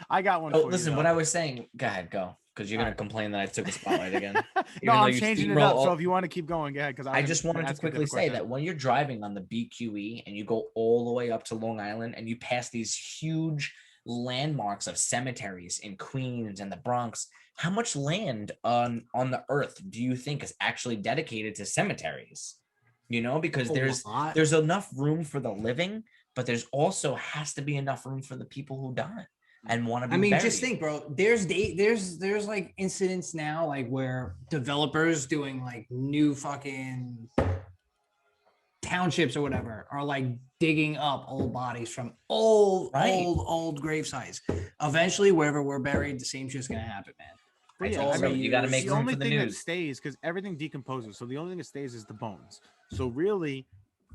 I got one. Listen, what I was saying, go ahead, go. Because you're going to complain that I took the spotlight again. No, I'm changing it up. So if you want to keep going, go ahead. Because I just wanted to quickly say that when you're driving on the BQE and you go all the way up to Long Island and you pass these huge landmarks of cemeteries in Queens and the Bronx, how much land on the earth do you think is actually dedicated to cemeteries? You know, because A there's lot. there's enough room for the living, but there's also has to be enough room for the people who die and want to I be mean, buried. just think, bro. There's like incidents now, like where developers doing like new fucking townships or whatever are like digging up old bodies from Right. old grave sites. Eventually, wherever we're buried, the same shit's gonna happen, man. But I yeah, told I so. mean, You got to make the room only for the thing that news. stays, because everything decomposes, so the only thing that stays is the bones. So really,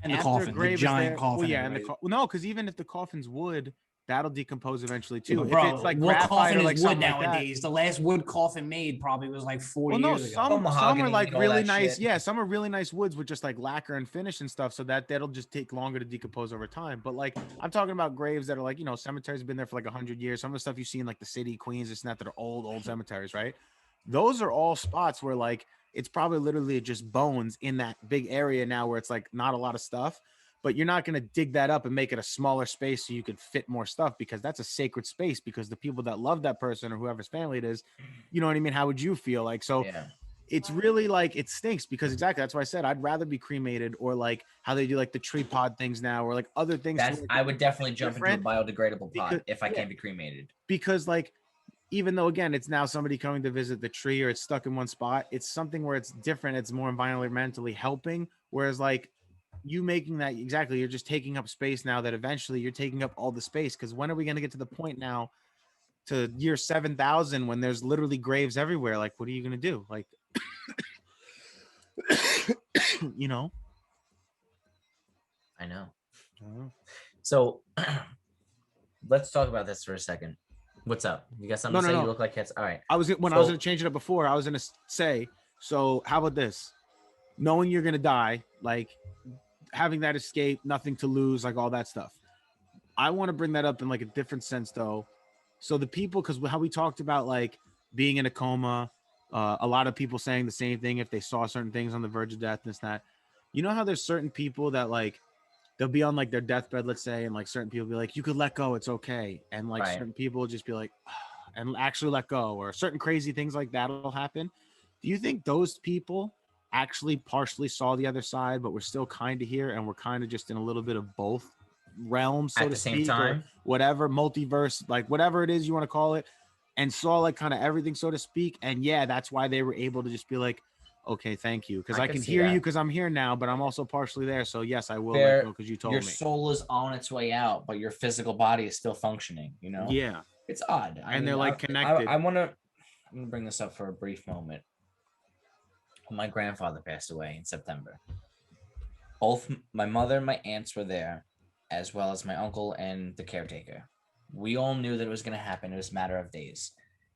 And the after a coffin, the grave is giant there, coffin. well, yeah, and the everybody- well, no, because even if the coffin's wood, that'll decompose eventually Yeah, too. but If bro, it's like what graphite coffin or is like wood something like that. nowadays? The last wood coffin made probably was like 40 Well, no, years ago. some are mahogany like and all really that nice. shit. Yeah, some are really nice woods with just like lacquer and finish and stuff, so that'll just take longer to decompose over time. But like I'm talking about graves that are like, you know, cemeteries have been there for like 100 years. Some of the stuff you see in like the city, Queens, it's not that are old cemeteries, right? Those are all spots where like it's probably literally just bones in that big area now where it's like not a lot of stuff. But you're not going to dig that up and make it a smaller space so you could fit more stuff, because that's a sacred space, because the people that love that person or whoever's family it is, you know what I mean? How would you feel? Like, so Yeah. it's really like, it stinks, because exactly that's why I said I'd rather be cremated, or like how they do like the tree pod things now, or like other things. That's I would definitely jump into a different biodegradable pod because- if I yeah. can't be cremated. because like, even though again it's now somebody coming to visit the tree or it's stuck in one spot, it's something where it's different, it's more environmentally helping, whereas like you making that, exactly, you're just taking up space now, that eventually you're taking up all the space, because when are we going to get to the point now to year 7,000 when there's literally graves everywhere? Like, what are you going to do? Like, you know? I know. Uh, So let's talk about this for a second. What's up? You got something to say? No. You look like cats. All right. I was when I was going to change it up before, I was going to say, so how about this? Knowing you're going to die, like having that escape, nothing to lose, like all that stuff. I want to bring that up in like a different sense though. So the people, because how we talked about like being in a coma, a lot of people saying the same thing if they saw certain things on the verge of death and this, that. You know how there's certain people that like they'll be on like their deathbed, let's say, and like certain people be like, you could let go, it's okay. And like Right. certain people will just be like, and actually let go, or certain crazy things like that'll happen. Do you think those people actually partially saw the other side, but we're still kind of here and we're kind of just in a little bit of both realms, so At to the same speak, or time, whatever, multiverse, like whatever it is you want to call it, and saw like kind of everything, so to speak? And yeah, that's why they were able to just be like, okay, thank you, because I I could can see hear you, that. because I'm here now, but I'm also partially there. So yes, I will let There, go because you told your me. soul is on its way out, but your physical body is still functioning. You know, Yeah, it's odd. and they're like connected. I'm gonna bring this up for a brief moment. My grandfather passed away in September. Both my mother and my aunts were there, as well as my uncle and the caretaker. We all knew that it was going to happen. It was a matter of days.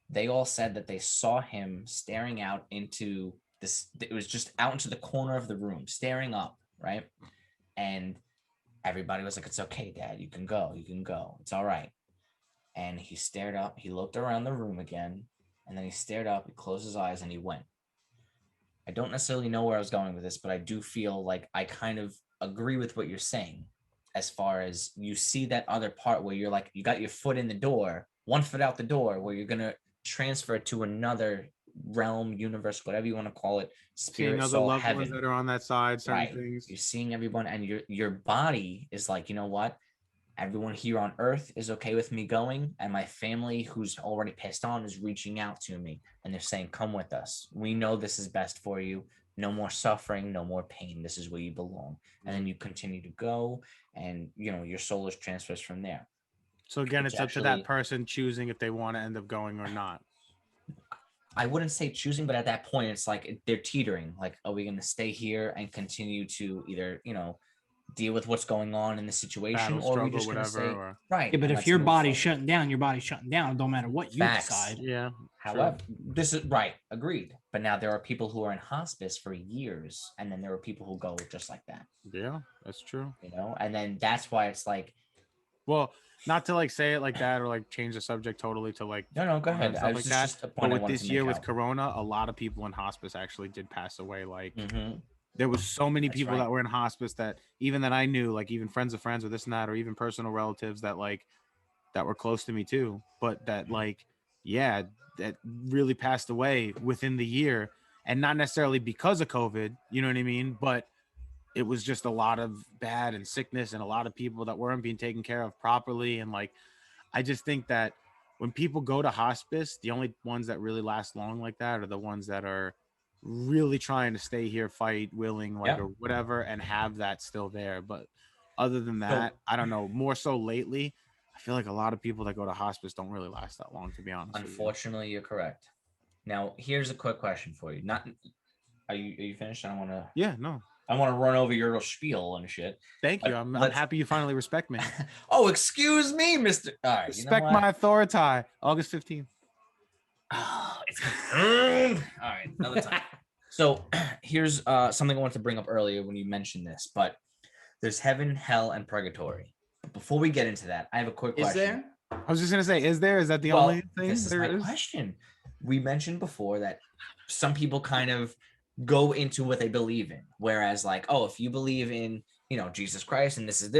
They all said that they saw him staring out into this. It was just out into the corner of the room, staring up, right? And everybody was like, "It's okay, Dad. You can go. You can go. It's all right." And he stared up. He looked around the room again, and then he stared up. He closed his eyes, and he went. I don't necessarily know where I was going with this, but I do feel like I kind of agree with what you're saying, as far as you see that other part where you're like, you got your foot in the door, one foot out the door, where you're going to transfer to another realm, universe, whatever you want to call it, Seeing spirit, other soul, loved ones heaven. that are on that side, certain Right. things. You're seeing everyone, and your body is like, you know what? Everyone here on earth is okay with me going, and my family who's already passed on is reaching out to me, and they're saying, come with us. We know this is best for you. No more suffering, no more pain. This is where you belong. And then you continue to go, and you know your soul is transfers from there. So again, Which it's up to that person choosing if they want to end up going or not. I wouldn't say choosing, but at that point it's like they're teetering. Like, are we going to stay here and continue to either, you know, deal with what's going on in the situation, Battle, or are we struggle, just going to whatever. say, Or right? Yeah, but and if let's your move body's forward. shutting down, your body's shutting down. Don't matter what you Facts. decide. yeah. However, this is right, agreed. But now there are people who are in hospice for years, and then there are people who go just like that. Yeah, that's true. You know, and then that's why it's like, Well, not to like say it like that or like change the subject totally to like no, go Corona and ahead. stuff like that. Just a But point I with wanted this to year make with out. Corona, a lot of people in hospice actually did pass away. Like Mhm. there was so many That's people right. that were in hospice that even that I knew, like even friends of friends or this and that, or even personal relatives that like that were close to me too, but that like yeah, that really passed away within the year, and not necessarily because of COVID, you know what I mean? But it was just a lot of bad and sickness and a lot of people that weren't being taken care of properly. And like, I just think that when people go to hospice, the only ones that really last long like that are the ones that are really trying to stay here, fight, willing, like, Yeah. or whatever, and have that still there. But other than So that, I don't know. More so lately, I feel like a lot of people that go to hospice don't really last that long, to be honest with you. unfortunately, you're correct. Now, here's a quick question for you. Not are you finished? I don't want to. Yeah, no. I want to run over your little spiel and shit. Thank you. But I'm let's- happy you finally respect me. Oh, excuse me, Mister. All right, you know Respect what? my authority. August 15th. Oh, it's confirmed. All right, another time. So here's something I wanted to bring up earlier when you mentioned this, but there's heaven, hell, and purgatory. But before we get into that, I have a quick Is question. there? I was just gonna say, is that the Well, only thing this is there my is? question. We mentioned before that some people kind of go into what they believe in, whereas like, oh, if you believe in, you know, Jesus Christ and this is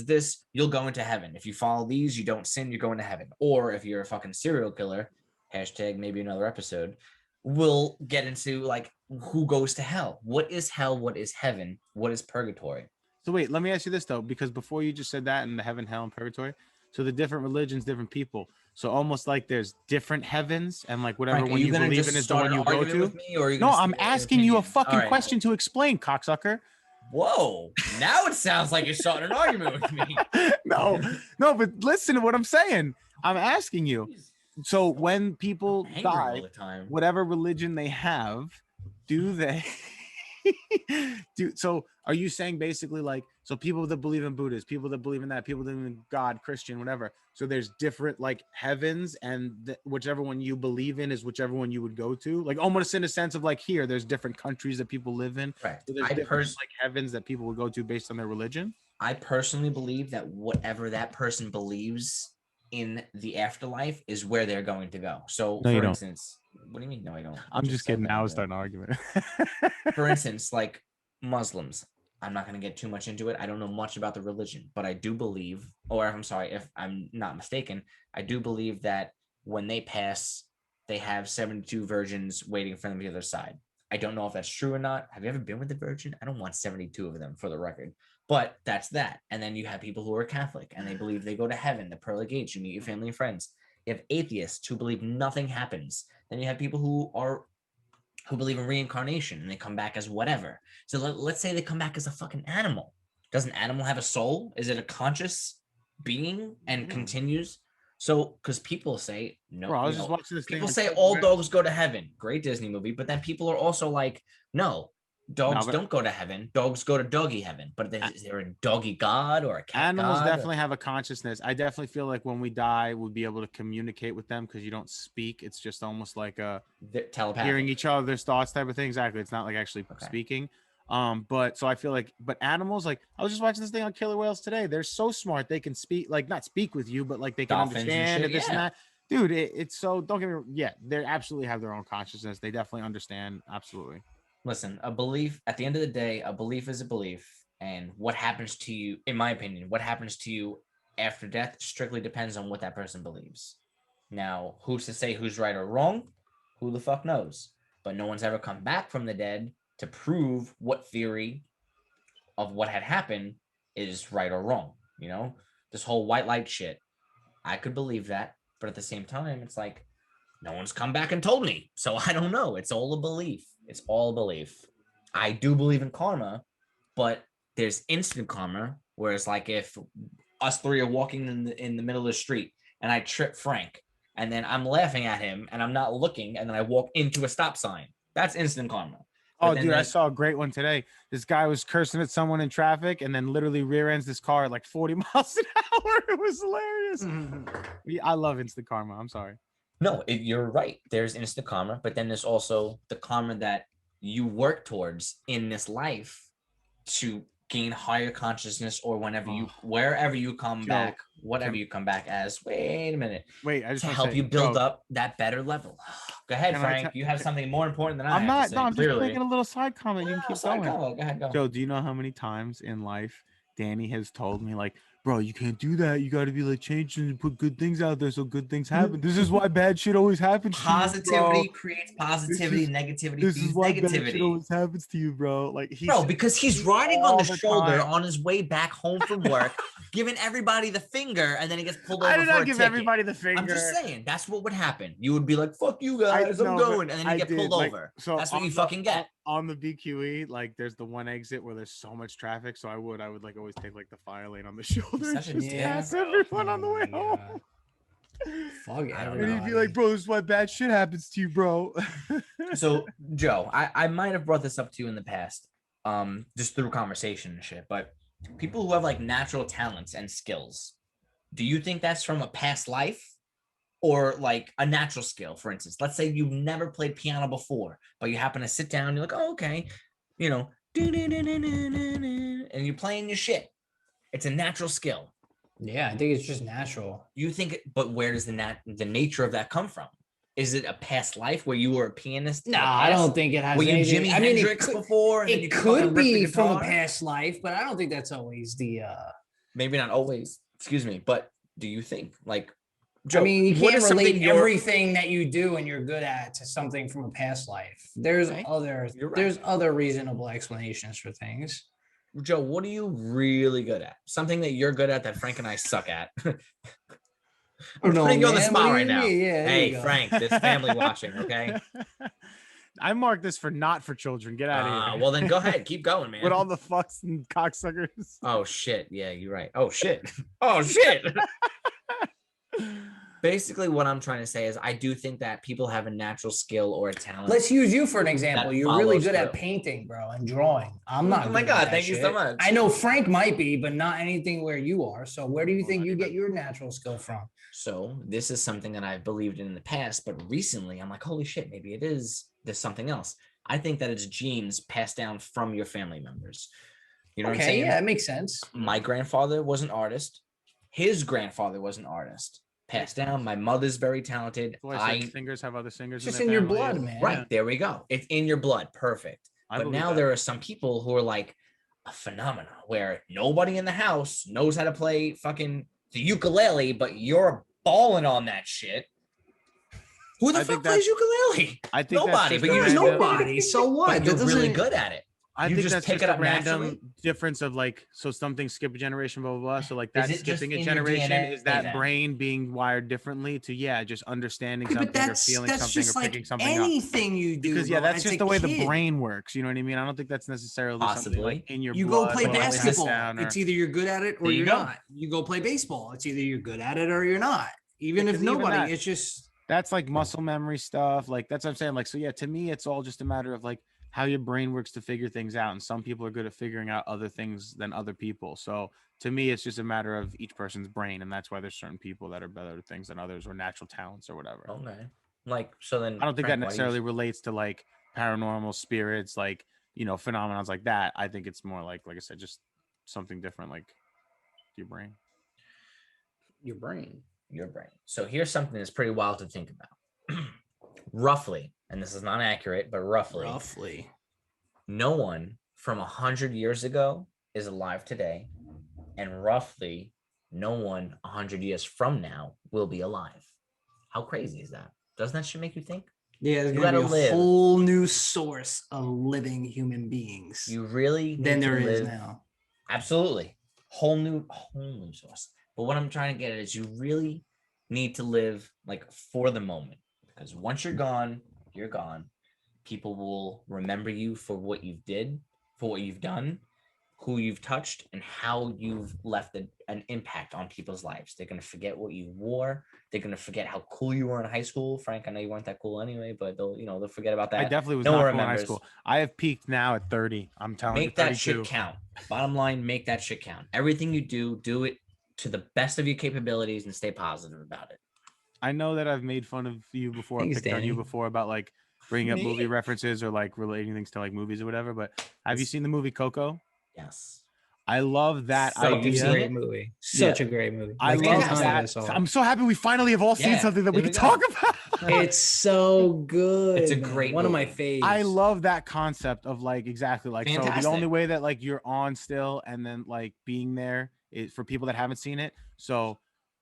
this, you'll go into heaven. If you follow these, you don't sin, you go into heaven. Or if you're a fucking serial killer, hashtag maybe another episode, we'll get into like who goes to hell. What is hell? What is heaven? What is purgatory? So wait, let me ask you this though, because before you just said that in the heaven, hell, and purgatory. So the different religions, different people. So almost like there's different heavens, and like whatever Frank, are one you you gonna believe just in is the start one an you go argument to. with me, or are you No, gonna I'm state your asking you a opinion? fucking All right. question to explain, cocksucker. Whoa! Now it sounds like you're starting an argument with me. no, but listen to what I'm saying. I'm asking you. So when people Angry die, all the time. whatever religion they have, do they so are you saying basically like, so people that believe in Buddhist, people that believe in that, people that believe in God, Christian, whatever, so there's different like heavens, and whichever one you believe in is whichever one you would go to, like almost in a sense of like, here there's different countries that people live in, Correct. so there's different like heavens that people would go to based on their religion. I personally believe that whatever that person believes in the afterlife is where they're going to go. So, No, you for don't. instance, what do you mean? No, I don't. I'm just kidding. said Now I that, was but- starting an argument. For instance, like Muslims. I'm not going to get too much into it. I don't know much about the religion, but I do believe, or I'm sorry, if I'm not mistaken, I do believe that when they pass, they have 72 virgins waiting for them on the other side. I don't know if that's true or not. Have you ever been with a virgin? I don't want 72 of them, for the record. But that's that. And then you have people who are Catholic and they believe they go to heaven, the pearly gates, you meet your family and friends. You have atheists who believe nothing happens. Then you have people who believe in reincarnation and they come back as whatever. So let's say they come back as a fucking animal. Does an animal have a soul? Is it a conscious being and continues? So, because people say no, Bro, I was just watching this people thing. say all dogs go to heaven. Great Disney movie, but then people are also like, no, dogs but- don't go to heaven. Dogs go to doggy heaven. But is there a doggy god or a cat Animals god? definitely have a consciousness. I definitely feel like when we die, we'll be able to communicate with them because you don't speak. It's just almost like a Telepathic. hearing each other's thoughts type of thing. Exactly. It's not like actually speaking. But so I feel like, but animals, like I was just watching this thing on killer whales today. They're so smart. They can speak, like not speak with you, but like they can Dolphins and understand shit, this and yeah. that. Dude, it's so, don't get me wrong. Yeah, they absolutely have their own consciousness. They definitely understand. Absolutely. Listen, a belief, at the end of the day, a belief is a belief. And what happens to you, in my opinion, what happens to you after death strictly depends on what that person believes. Now, who's to say who's right or wrong? Who the fuck knows? But no one's ever come back from the dead to prove what theory of what had happened is right or wrong. You know, this whole white light shit. I could believe that. But at the same time, it's like, no one's come back and told me. So I don't know. It's all a belief. It's all a belief. I do believe in karma, but there's instant karma, where it's like if us three are walking in the middle of the street and I trip Frank and then I'm laughing at him and I'm not looking and then I walk into a stop sign. That's instant karma. Oh, dude, I saw a great one today. This guy was cursing at someone in traffic and then literally rear ends this car at like 40 miles an hour. It was hilarious. I love instant karma. I'm sorry. No, you're right. There's instant karma, but then there's also the karma that you work towards in this life to gain higher consciousness, or wherever you come back, whatever you come back as. Wait a minute. Wait, I just to want help say, you build up that better level. Go ahead, Frank. You have something more important than I I'm have not. to say, No, I'm clearly. just making a little side comment. You can keep going. Go ahead, go. Joe, do you know how many times in life Danny has told me, like, bro, you can't do that. You got to be like changing and put good things out there so good things happen. This is why bad shit always happens to you, bro. Positivity creates positivity. Negativity This is feeds why bad shit negativity. always happens to you, bro. Like Bro, because he's riding on all the the shoulder time. on his way back home from work, giving everybody the finger, and then he gets pulled over I did for not a give ticket. everybody the finger. I'm just saying, that's what would happen. You would be like, fuck you guys, I'm going. And then you get pulled over. So That's what you on fucking get. on the BQE, like there's the one exit where there's so much traffic. So I would like always take like the fire lane on the shoulder and Such a just dick, pass bro. everyone on the Oh way my home. God. Fuck I don't And know. he'd be like, bro, this is why bad shit happens to you, bro. So, Joe, I might have brought this up to you in the past, just through conversation and shit, but people who have like natural talents and skills, do you think that's from a past life or like a natural skill? For instance, let's say you've never played piano before, but you happen to sit down, you're like, oh, okay, you know, and you're playing your shit. It's a natural skill. Yeah, I think it's just natural. You think, but where does the nature of that come from? Is it a past life where you were a pianist? No, I don't think it has. Were you anything- Jimi I mean, Hendrix before? And then you it fucking could ripped the be from a guitar? past life, but I don't think that's always the. Maybe not always. Excuse me, but do you think like? Joe, I mean, you what can't is something relate everything that you do and you're good at to something from a past life. There's Okay, you're right. there's other reasonable explanations for things. Joe, what are you really good at? Something that you're good at that Frank and I suck at. I'm No, putting you on the man, spot what do right you now. mean? Yeah, there you Hey, go. Frank, this family watching, okay? I marked this for not for children. Get out of here. Well, then go ahead, keep going, man. With all the fucks and cocksuckers. Oh shit! Yeah, you're right. Oh shit! Oh shit! Basically, what I'm trying to say is, I do think that people have a natural skill or a talent. Let's use you for an example. That You're really follows good at through. painting, bro, and drawing. I'm not. Oh my good at God, that thank you so shit. much. I know Frank might be, but not anything where you are. So where do you Well, think not you even. get your natural skill from? So this is something that I've believed in the past, but recently I'm like, holy shit, maybe it is. There's something else. I think that it's genes passed down from your family members. You know what I'm Okay, saying? yeah, it makes sense. My grandfather was an artist. His grandfather was an artist. Passed down. My mother's very talented. Singers have other singers. Just their in your family. blood, man. Right, there we go. It's in your blood. Perfect. I But believe now that. there are some people who are like a phenomenon where nobody in the house knows how to play fucking the ukulele, but you're balling on that shit. Who the I fuck think plays ukulele? I think Nobody, that's but just you a just random- Nobody. So what? But you're That really doesn't- good at it. I You think just that's pick just it a up random naturally? difference of like, so something skip a generation, blah, blah, blah. So like Is that it just skipping a in your generation DNA is that then? brain being wired differently to, just understanding Okay, but something or that's feeling that's something just or like picking something up. anything you do. Because bro, that's as just a the way the kid. brain works. You know what I mean? I don't think that's necessarily something Possibly. like in your You go blood. play or, like, passed basketball. down or- It's either you're good at it or There you you're go. not. You go play baseball. It's either you're good at it or you're not. Even if 'cause even nobody, that- it's just that's like muscle memory stuff. Like that's what I'm saying. Like, so yeah, to me, it's all just a matter of like how your brain works to figure things out. And some people are good at figuring out other things than other people. So to me, it's just a matter of each person's brain. And that's why there's certain people that are better at things than others or natural talents or whatever. Okay. Like, so then I don't think Frank, that why do you- necessarily relates to like paranormal spirits, like, phenomenons like that. I think it's more like I said, just something different, like your brain. your brain. Your brain. So here's something that's pretty wild to think about. Roughly, and this is not accurate, but roughly, no one from 100 years ago is alive today, and roughly no one 100 years from now will be alive. How crazy is that? Doesn't that shit make you think? Yeah, there's You gonna be gotta a live. whole new source of living human beings You really than need to there is live- now. Absolutely. Whole new source. But what I'm trying to get at is you really need to live like for the moment, because once you're gone, you're gone. People will remember you for what you did, for what you've done, who you've touched, and how you've left an impact on people's lives. They're going to forget what you wore. They're going to forget how cool you were in high school. Frank, I know you weren't that cool anyway, but they'll forget about that. I definitely was No one not cool in high remembers. school. I have peaked now at 30. I'm telling you, Make that 32. shit count. Bottom line, make that shit count. Everything you do it to the best of your capabilities and stay positive about it. I know that I've made fun of you before, Thanks, picked on you Danny. before about like bringing up Me? movie references or like relating things to like movies or whatever. But have you It's- seen the movie Coco? Yes. I love that So you've idea. seen Great it? movie. Such a great movie. I Like, love 10 times I that. saw it. I'm so happy we finally have all seen Yeah, something that we there can we go. talk about. It's so good. It's a man. great one of my movie. faves. I love that concept of like exactly like so the Fantastic. only way that like you're on still and then like being there is for people that haven't seen it. So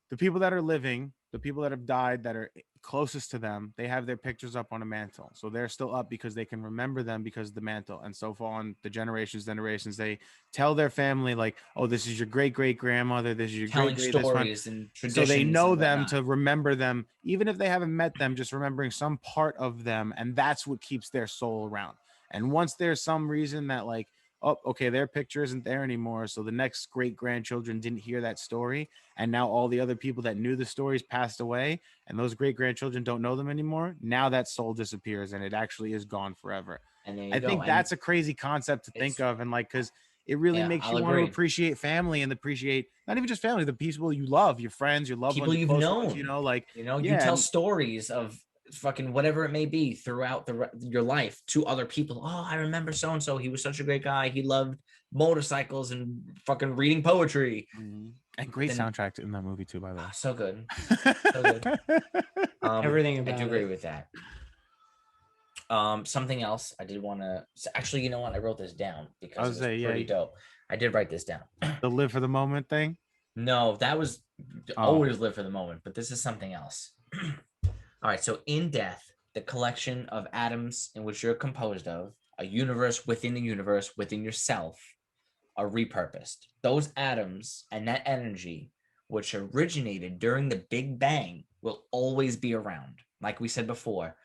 the people that are living, the people that have died that are closest to them, they have their pictures up on a mantle. So they're still up because they can remember them because of the mantle. And so far on the generations, they tell their family like, oh, this is your great great grandmother, this is your Telling great great this one. stories and So traditions. they know and them whatnot. to remember them, even if they haven't met them, just remembering some part of them. And that's what keeps their soul around. And once there's some reason that like, oh, okay, their picture isn't there anymore. So the next great grandchildren didn't hear that story. And now all the other people that knew the stories passed away. And those great grandchildren don't know them anymore. Now that soul disappears and it actually is gone forever. And there you I go. think And that's a crazy concept to think of. And like, because it really makes I'll you want to agree. appreciate family and appreciate not even just family, the people you love, your friends, your loved People ones, your you've close known. ones, you know, like, you yeah, tell and- stories of fucking whatever it may be throughout your life to other people. Oh, I remember so and so. He was such a great guy. He loved motorcycles and fucking reading poetry. and great Then- soundtrack in that movie too, by the way. So good. So good. Everything I about do agree it. with that. Something else I did want to actually, you know what? I wrote this down because it was pretty dope. I did write this down. The live for the moment thing. No, that was always live for the moment, but this is something else. All right, so in death, the collection of atoms in which you're composed of, a universe within yourself, are repurposed. Those atoms and that energy, which originated during the Big Bang, will always be around. Like we said before,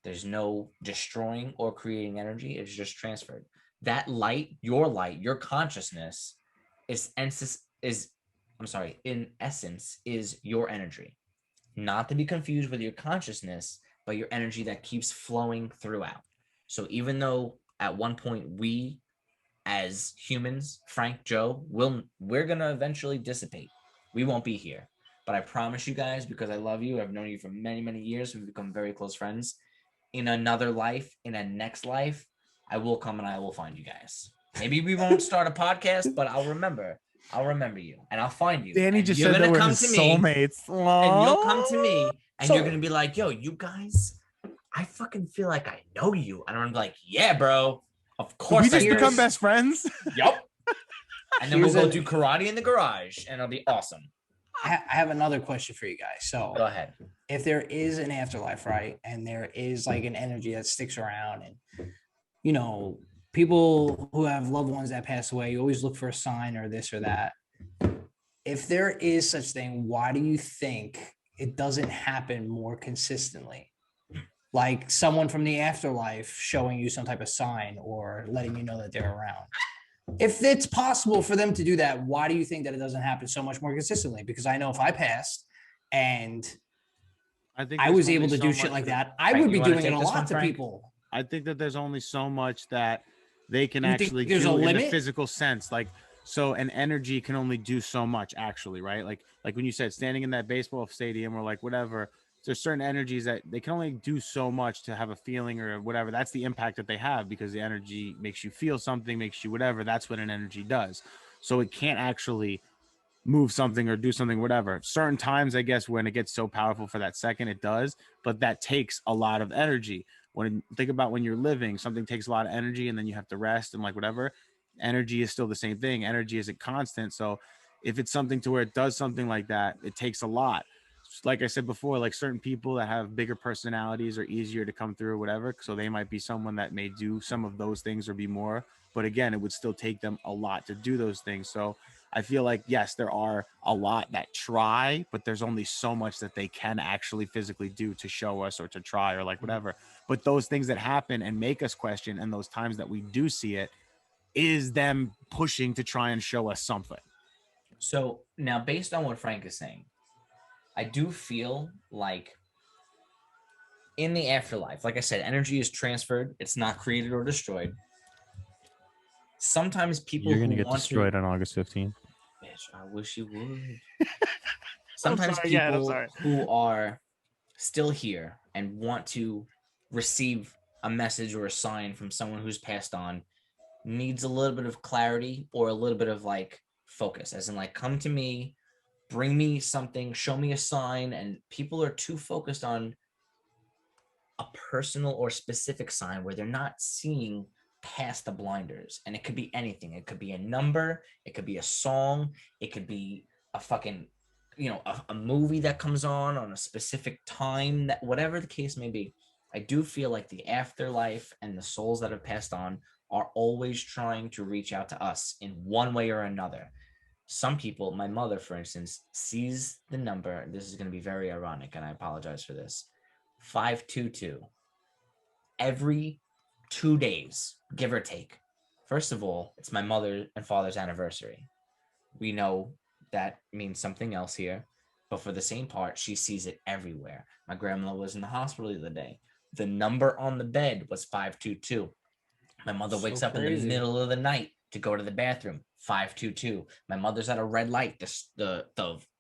there's no destroying or creating energy, it's just transferred. That light, your consciousness in essence, is your energy. Not to be confused with your consciousness, but your energy that keeps flowing throughout. So even though at one point we as humans, Frank, Joe, we're gonna eventually dissipate. We won't be here. But I promise you guys, because I love you, I've known you for many, many years, we've become very close friends. In another life, in a next life, I will come and I will find you guys. Maybe we won't start a podcast, but I'll remember you and I'll find you. Danny and just you're said gonna they were come his to me, soulmates. and you'll come to me and So- you're gonna be like, yo, you guys, I fucking feel like I know you. And I'm gonna be like, yeah, bro. Of course We just I know become you. best friends. Yup. And then we'll Here's go a- do karate in the garage and it'll be awesome. I have another question for you guys. So Go ahead. if there is an afterlife, right, and there is like an energy that sticks around, and you know, people who have loved ones that pass away, you always look for a sign or this or that. If there is such thing, why do you think it doesn't happen more consistently? Like someone from the afterlife showing you some type of sign or letting you know that they're around. If it's possible for them to do that, why do you think that it doesn't happen so much more consistently? Because I know if I passed and I think I there's was only able to so do much shit like that- that, I Frank, would be you wanna doing it take a this lot one, to Frank? people. I think that there's only so much that they can You think actually there's a do in the limit? physical sense. Like, so an energy can only do so much, actually, right? Like when you said standing in that baseball stadium or like whatever, there's certain energies that they can only do so much to have a feeling or whatever. That's the impact that they have because the energy makes you feel something, makes you whatever. That's what an energy does. So it can't actually move something or do something, whatever. Certain times, I guess, when it gets so powerful for that second, it does, but that takes a lot of energy. When think about when you're living, something takes a lot of energy and then you have to rest and like whatever. Energy is still the same thing. Energy isn't constant. So if it's something to where it does something like that, it takes a lot. Like I said before, like certain people that have bigger personalities are easier to come through or whatever. So they might be someone that may do some of those things or be more. But again, it would still take them a lot to do those things. So I feel like, yes, there are a lot that try, but there's only so much that they can actually physically do to show us or to try or like whatever. But those things that happen and make us question, and those times that we do see it, is them pushing to try and show us something. So now, based on what Frank is saying, I do feel like in the afterlife, like I said, energy is transferred. It's not created or destroyed. Sometimes people You're gonna who get want destroyed to, on August 15th. bitch, I wish you would. Sometimes sorry, yeah, I'm people sorry. who are still here and want to receive a message or a sign from someone who's passed on needs a little bit of clarity or a little bit of like focus, as in like, come to me, bring me something, show me a sign. And people are too focused on a personal or specific sign where they're not seeing past the blinders. And it could be anything. It could be a number, it could be a song, it could be a fucking, a movie that comes on a specific time, that whatever the case may be. I do feel like the afterlife and the souls that have passed on are always trying to reach out to us in one way or another. Some people, my mother, for instance, sees the number. This is going to be very ironic, and I apologize for this. 522 every 2 days, give or take. First of all, it's my mother and father's anniversary. We know that means something else here, but for the same part, she sees it everywhere. My grandma was in the hospital the other day. The number on the bed was 522. My mother wakes up in the middle of the night to go to the bathroom. 522. My mother's at a red light. The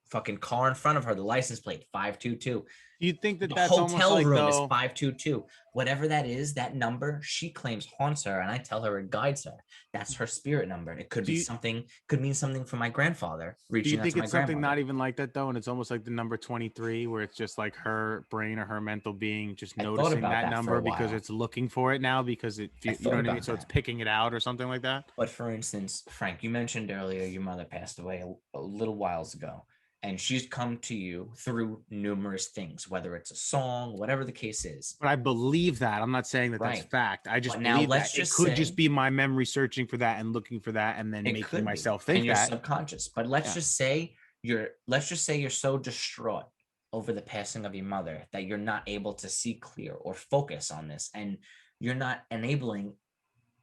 fucking car in front of her, the license plate, 522. Do you think that The that's almost hotel like room is though? 522. Whatever that is, that number she claims haunts her, and I tell her it guides her. That's her spirit number. And it could be something, could mean something for my grandfather Do you reaching out think to my it's something grandmother. not even like that though, and it's almost like the number 23, where it's just like her brain or her mental being just I thought noticing about that that for a number because while. it's looking for it now because it, I you know thought what I mean? about So it's that. picking it out or something like that. But for instance, Frank, you mentioned earlier your mother passed away a little whiles ago, and she's come to you through numerous things, whether it's a song, whatever the case is. But I believe that. I'm not saying that that's Right. fact. I just But now believe let's that it just could just say be my memory searching for that and looking for that and then it making could be, myself and think you're that. subconscious. But let's Yeah. just say you're so distraught over the passing of your mother that you're not able to see clear or focus on this, and you're not enabling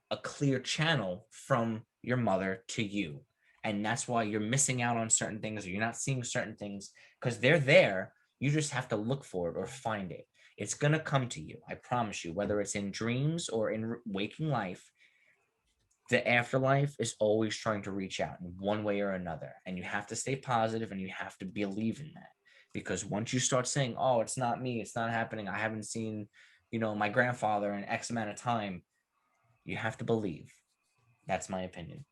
a clear channel from your mother to you. And that's why you're missing out on certain things, or you're not seeing certain things, because they're there. You just have to look for it or find it. It's going to come to you. I promise you, whether it's in dreams or in waking life, the afterlife is always trying to reach out in one way or another. And you have to stay positive and you have to believe in that. Because once you start saying, oh, it's not me, it's not happening, I haven't seen, my grandfather in X amount of time, you have to believe. That's my opinion.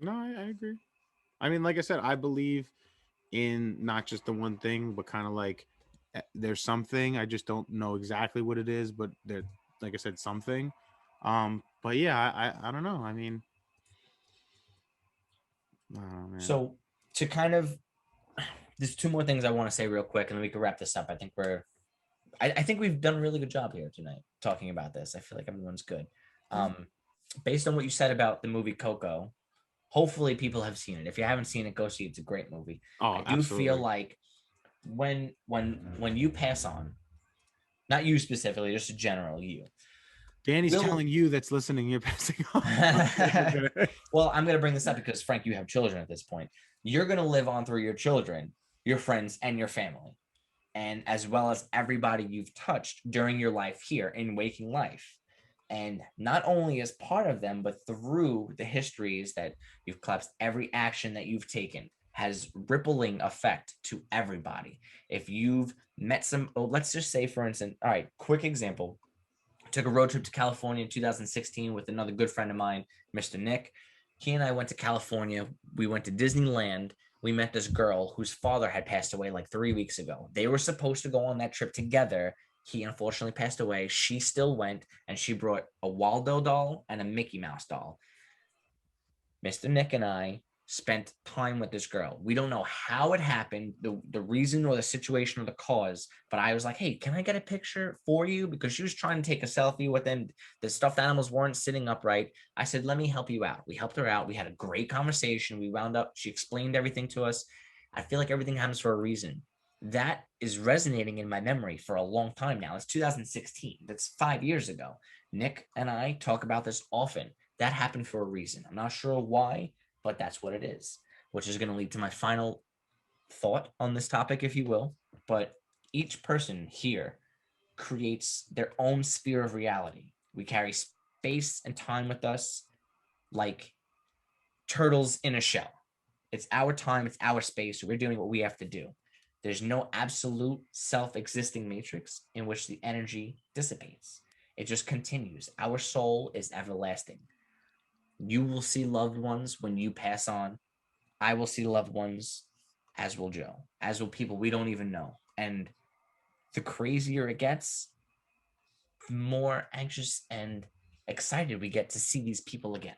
No, I agree. I mean, like I said, I believe in not just the one thing, but kind of like there's something. I just don't know exactly what it is, but there, like I said, something. But yeah, I don't know. I mean, I don't know, man. So to kind of, there's two more things I want to say real quick, and then we can wrap this up. I think we've done a really good job here tonight talking about this. I feel like everyone's good. Based on what you said about the movie Coco, hopefully people have seen it. If you haven't seen it, go see it. It's a great movie. Oh, I do absolutely. feel like when you pass on, not you specifically, just a general you. Danny's telling you that's listening, you're passing on. Well, I'm going to bring this up because, Frank, you have children at this point. You're going to live on through your children, your friends, and your family, and as well as everybody you've touched during your life here in waking life. And not only as part of them, but through the histories that you've collapsed, every action that you've taken has rippling effect to everybody. If you've met let's just say, for instance, all right, quick example. Took a road trip to California in 2016 with another good friend of mine, Mr. Nick. He and I went to California. We went to Disneyland. We met this girl whose father had passed away like 3 weeks ago. They were supposed to go on that trip together. He unfortunately passed away. She still went, and she brought a Waldo doll and a Mickey Mouse doll. Mr. Nick and I spent time with this girl. We don't know how it happened, the reason or the situation or the cause, but I was like, hey, can I get a picture for you? Because she was trying to take a selfie with them. The stuffed animals weren't sitting upright. I said, let me help you out. We helped her out. We had a great conversation. We wound up, she explained everything to us. I feel like everything happens for a reason. That is resonating in my memory for a long time now. It's 2016. That's 5 years ago. Nick and I talk about this often. That happened for a reason. I'm not sure why, but that's what it is, which is going to lead to my final thought on this topic, if you will. But each person here creates their own sphere of reality. We carry space and time with us like turtles in a shell. It's our time, it's our space. We're doing what we have to do. There's no absolute self-existing matrix in which the energy dissipates. It just continues. Our soul is everlasting. You will see loved ones when you pass on. I will see loved ones, as will Joe, as will people we don't even know. And the crazier it gets, more anxious and excited we get to see these people again.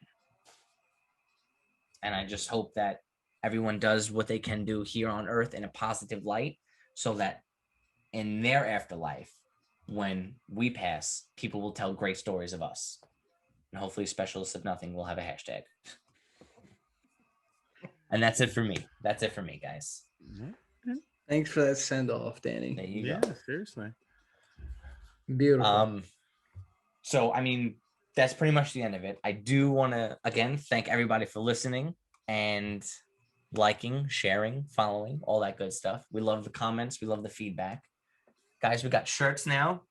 And I just hope that everyone does what they can do here on Earth in a positive light, so that in their afterlife, when we pass, people will tell great stories of us. And hopefully Specialists of Nothing will have a hashtag. And that's it for me. That's it for me, guys. Thanks for that send off, Danny. There you Yeah, go. seriously. Beautiful. So I mean, that's pretty much the end of it. I do want to again thank everybody for listening and liking, sharing, following, all that good stuff. We love the comments, we love the feedback. Guys, we got shirts now.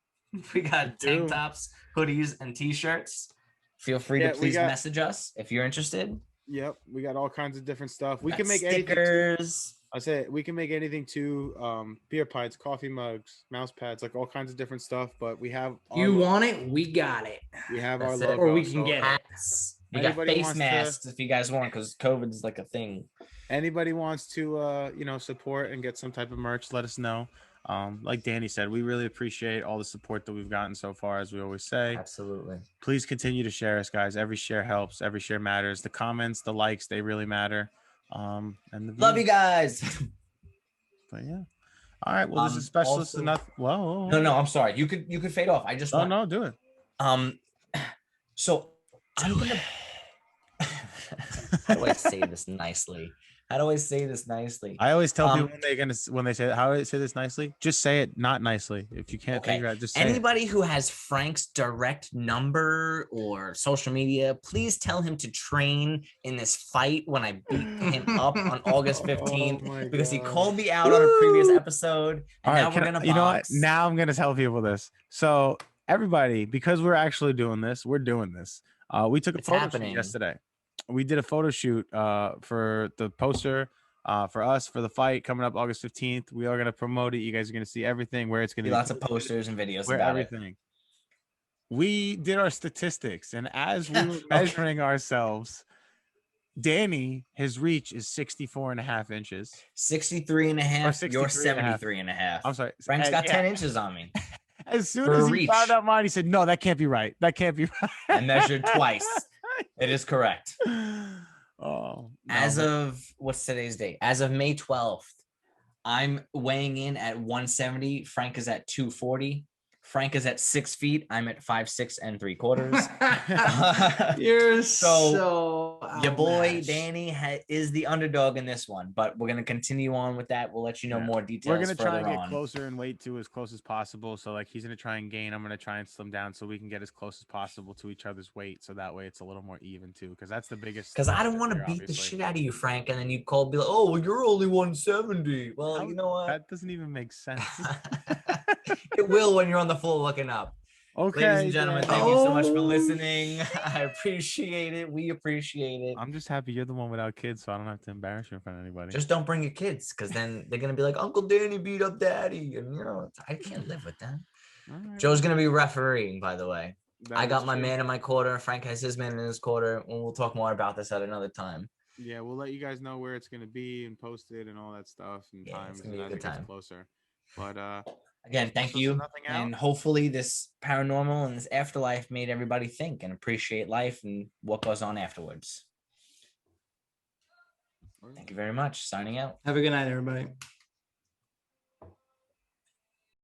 We got tank tops, hoodies, and t-shirts. Feel free to please message us if you're interested. Yep, we got all kinds of different stuff. We Got can make stickers. I say we can make anything too. Beer pints, coffee mugs, mouse pads, like all kinds of different stuff. But we have You want it? We got it. We have That's our it. logo, Or we can get hats. We got Anybody face wants masks if you guys want, because COVID is like a thing. Anybody wants to support and get some type of merch, let us know. Like Danny said, we really appreciate all the support that we've gotten so far, as we always say. Absolutely. Please continue to share us, guys. Every share helps. Every share matters. The comments, the likes, they really matter. And the Love you guys. But yeah. All right. Well, this is Specialist of Nothing. Whoa. No, I'm sorry. You could fade off. I just want. No, do it. So I'm gonna. How do I say this nicely? I always tell people when they say how do I say this nicely? Just say it not nicely. If you can't figure out, just say anybody who has Frank's direct number or social media, please tell him to train in this fight when I beat him up on August 15th because he called me out on a previous episode. And now we're gonna box. You know what? Now I'm gonna tell people this. So everybody, because we're actually doing this, we're doing this. We took a photo shoot yesterday. We did a photo shoot for the poster for us for the fight coming up August 15th. We are going to promote it. You guys are going to see everything, where it's going to be lots of posters and videos where about everything. It. We did our statistics, and as we were measuring ourselves, Danny, his reach is 64.5 inches. 63.5. You're 73.5. I'm sorry. Frank's got 10 inches on me. As soon as he found out mine, he said, "No, that can't be right. That can't be right." I measured twice. It is correct. As of what's today's date? As of May 12th, I'm weighing in at 170. Frank is at 240. Frank is at 6 feet. I'm at 5'6" and 3/4. You're so your boy Danny is the underdog in this one, but we're gonna continue on with that. We'll let you know more details. We're gonna try and get closer in weight to as close as possible. So like he's gonna try and gain. I'm gonna try and slim down so we can get as close as possible to each other's weight. So that way it's a little more even too. Because that's the biggest. Because I don't want to beat the shit out of you, Frank, and then you be like, "Oh, well, you're only 170." Well, you know what? That doesn't even make sense. It will when you're on the floor looking up. Okay, ladies and gentlemen, thank you so much for listening. I appreciate it. We appreciate it. I'm just happy you're the one without kids, so I don't have to embarrass you in front of anybody. Just don't bring your kids, because then they're gonna be like, Uncle Danny beat up Daddy, and I can't live with that. Right. Joe's gonna be refereeing, by the way. I got my man in my quarter. Frank has his man in his quarter, and we'll talk more about this at another time. Yeah, we'll let you guys know where it's gonna be and post it and all that stuff and times as it gets closer. But again, thank you. And hopefully this paranormal and this afterlife made everybody think and appreciate life and what goes on afterwards. Thank you very much. Signing out. Have a good night, everybody.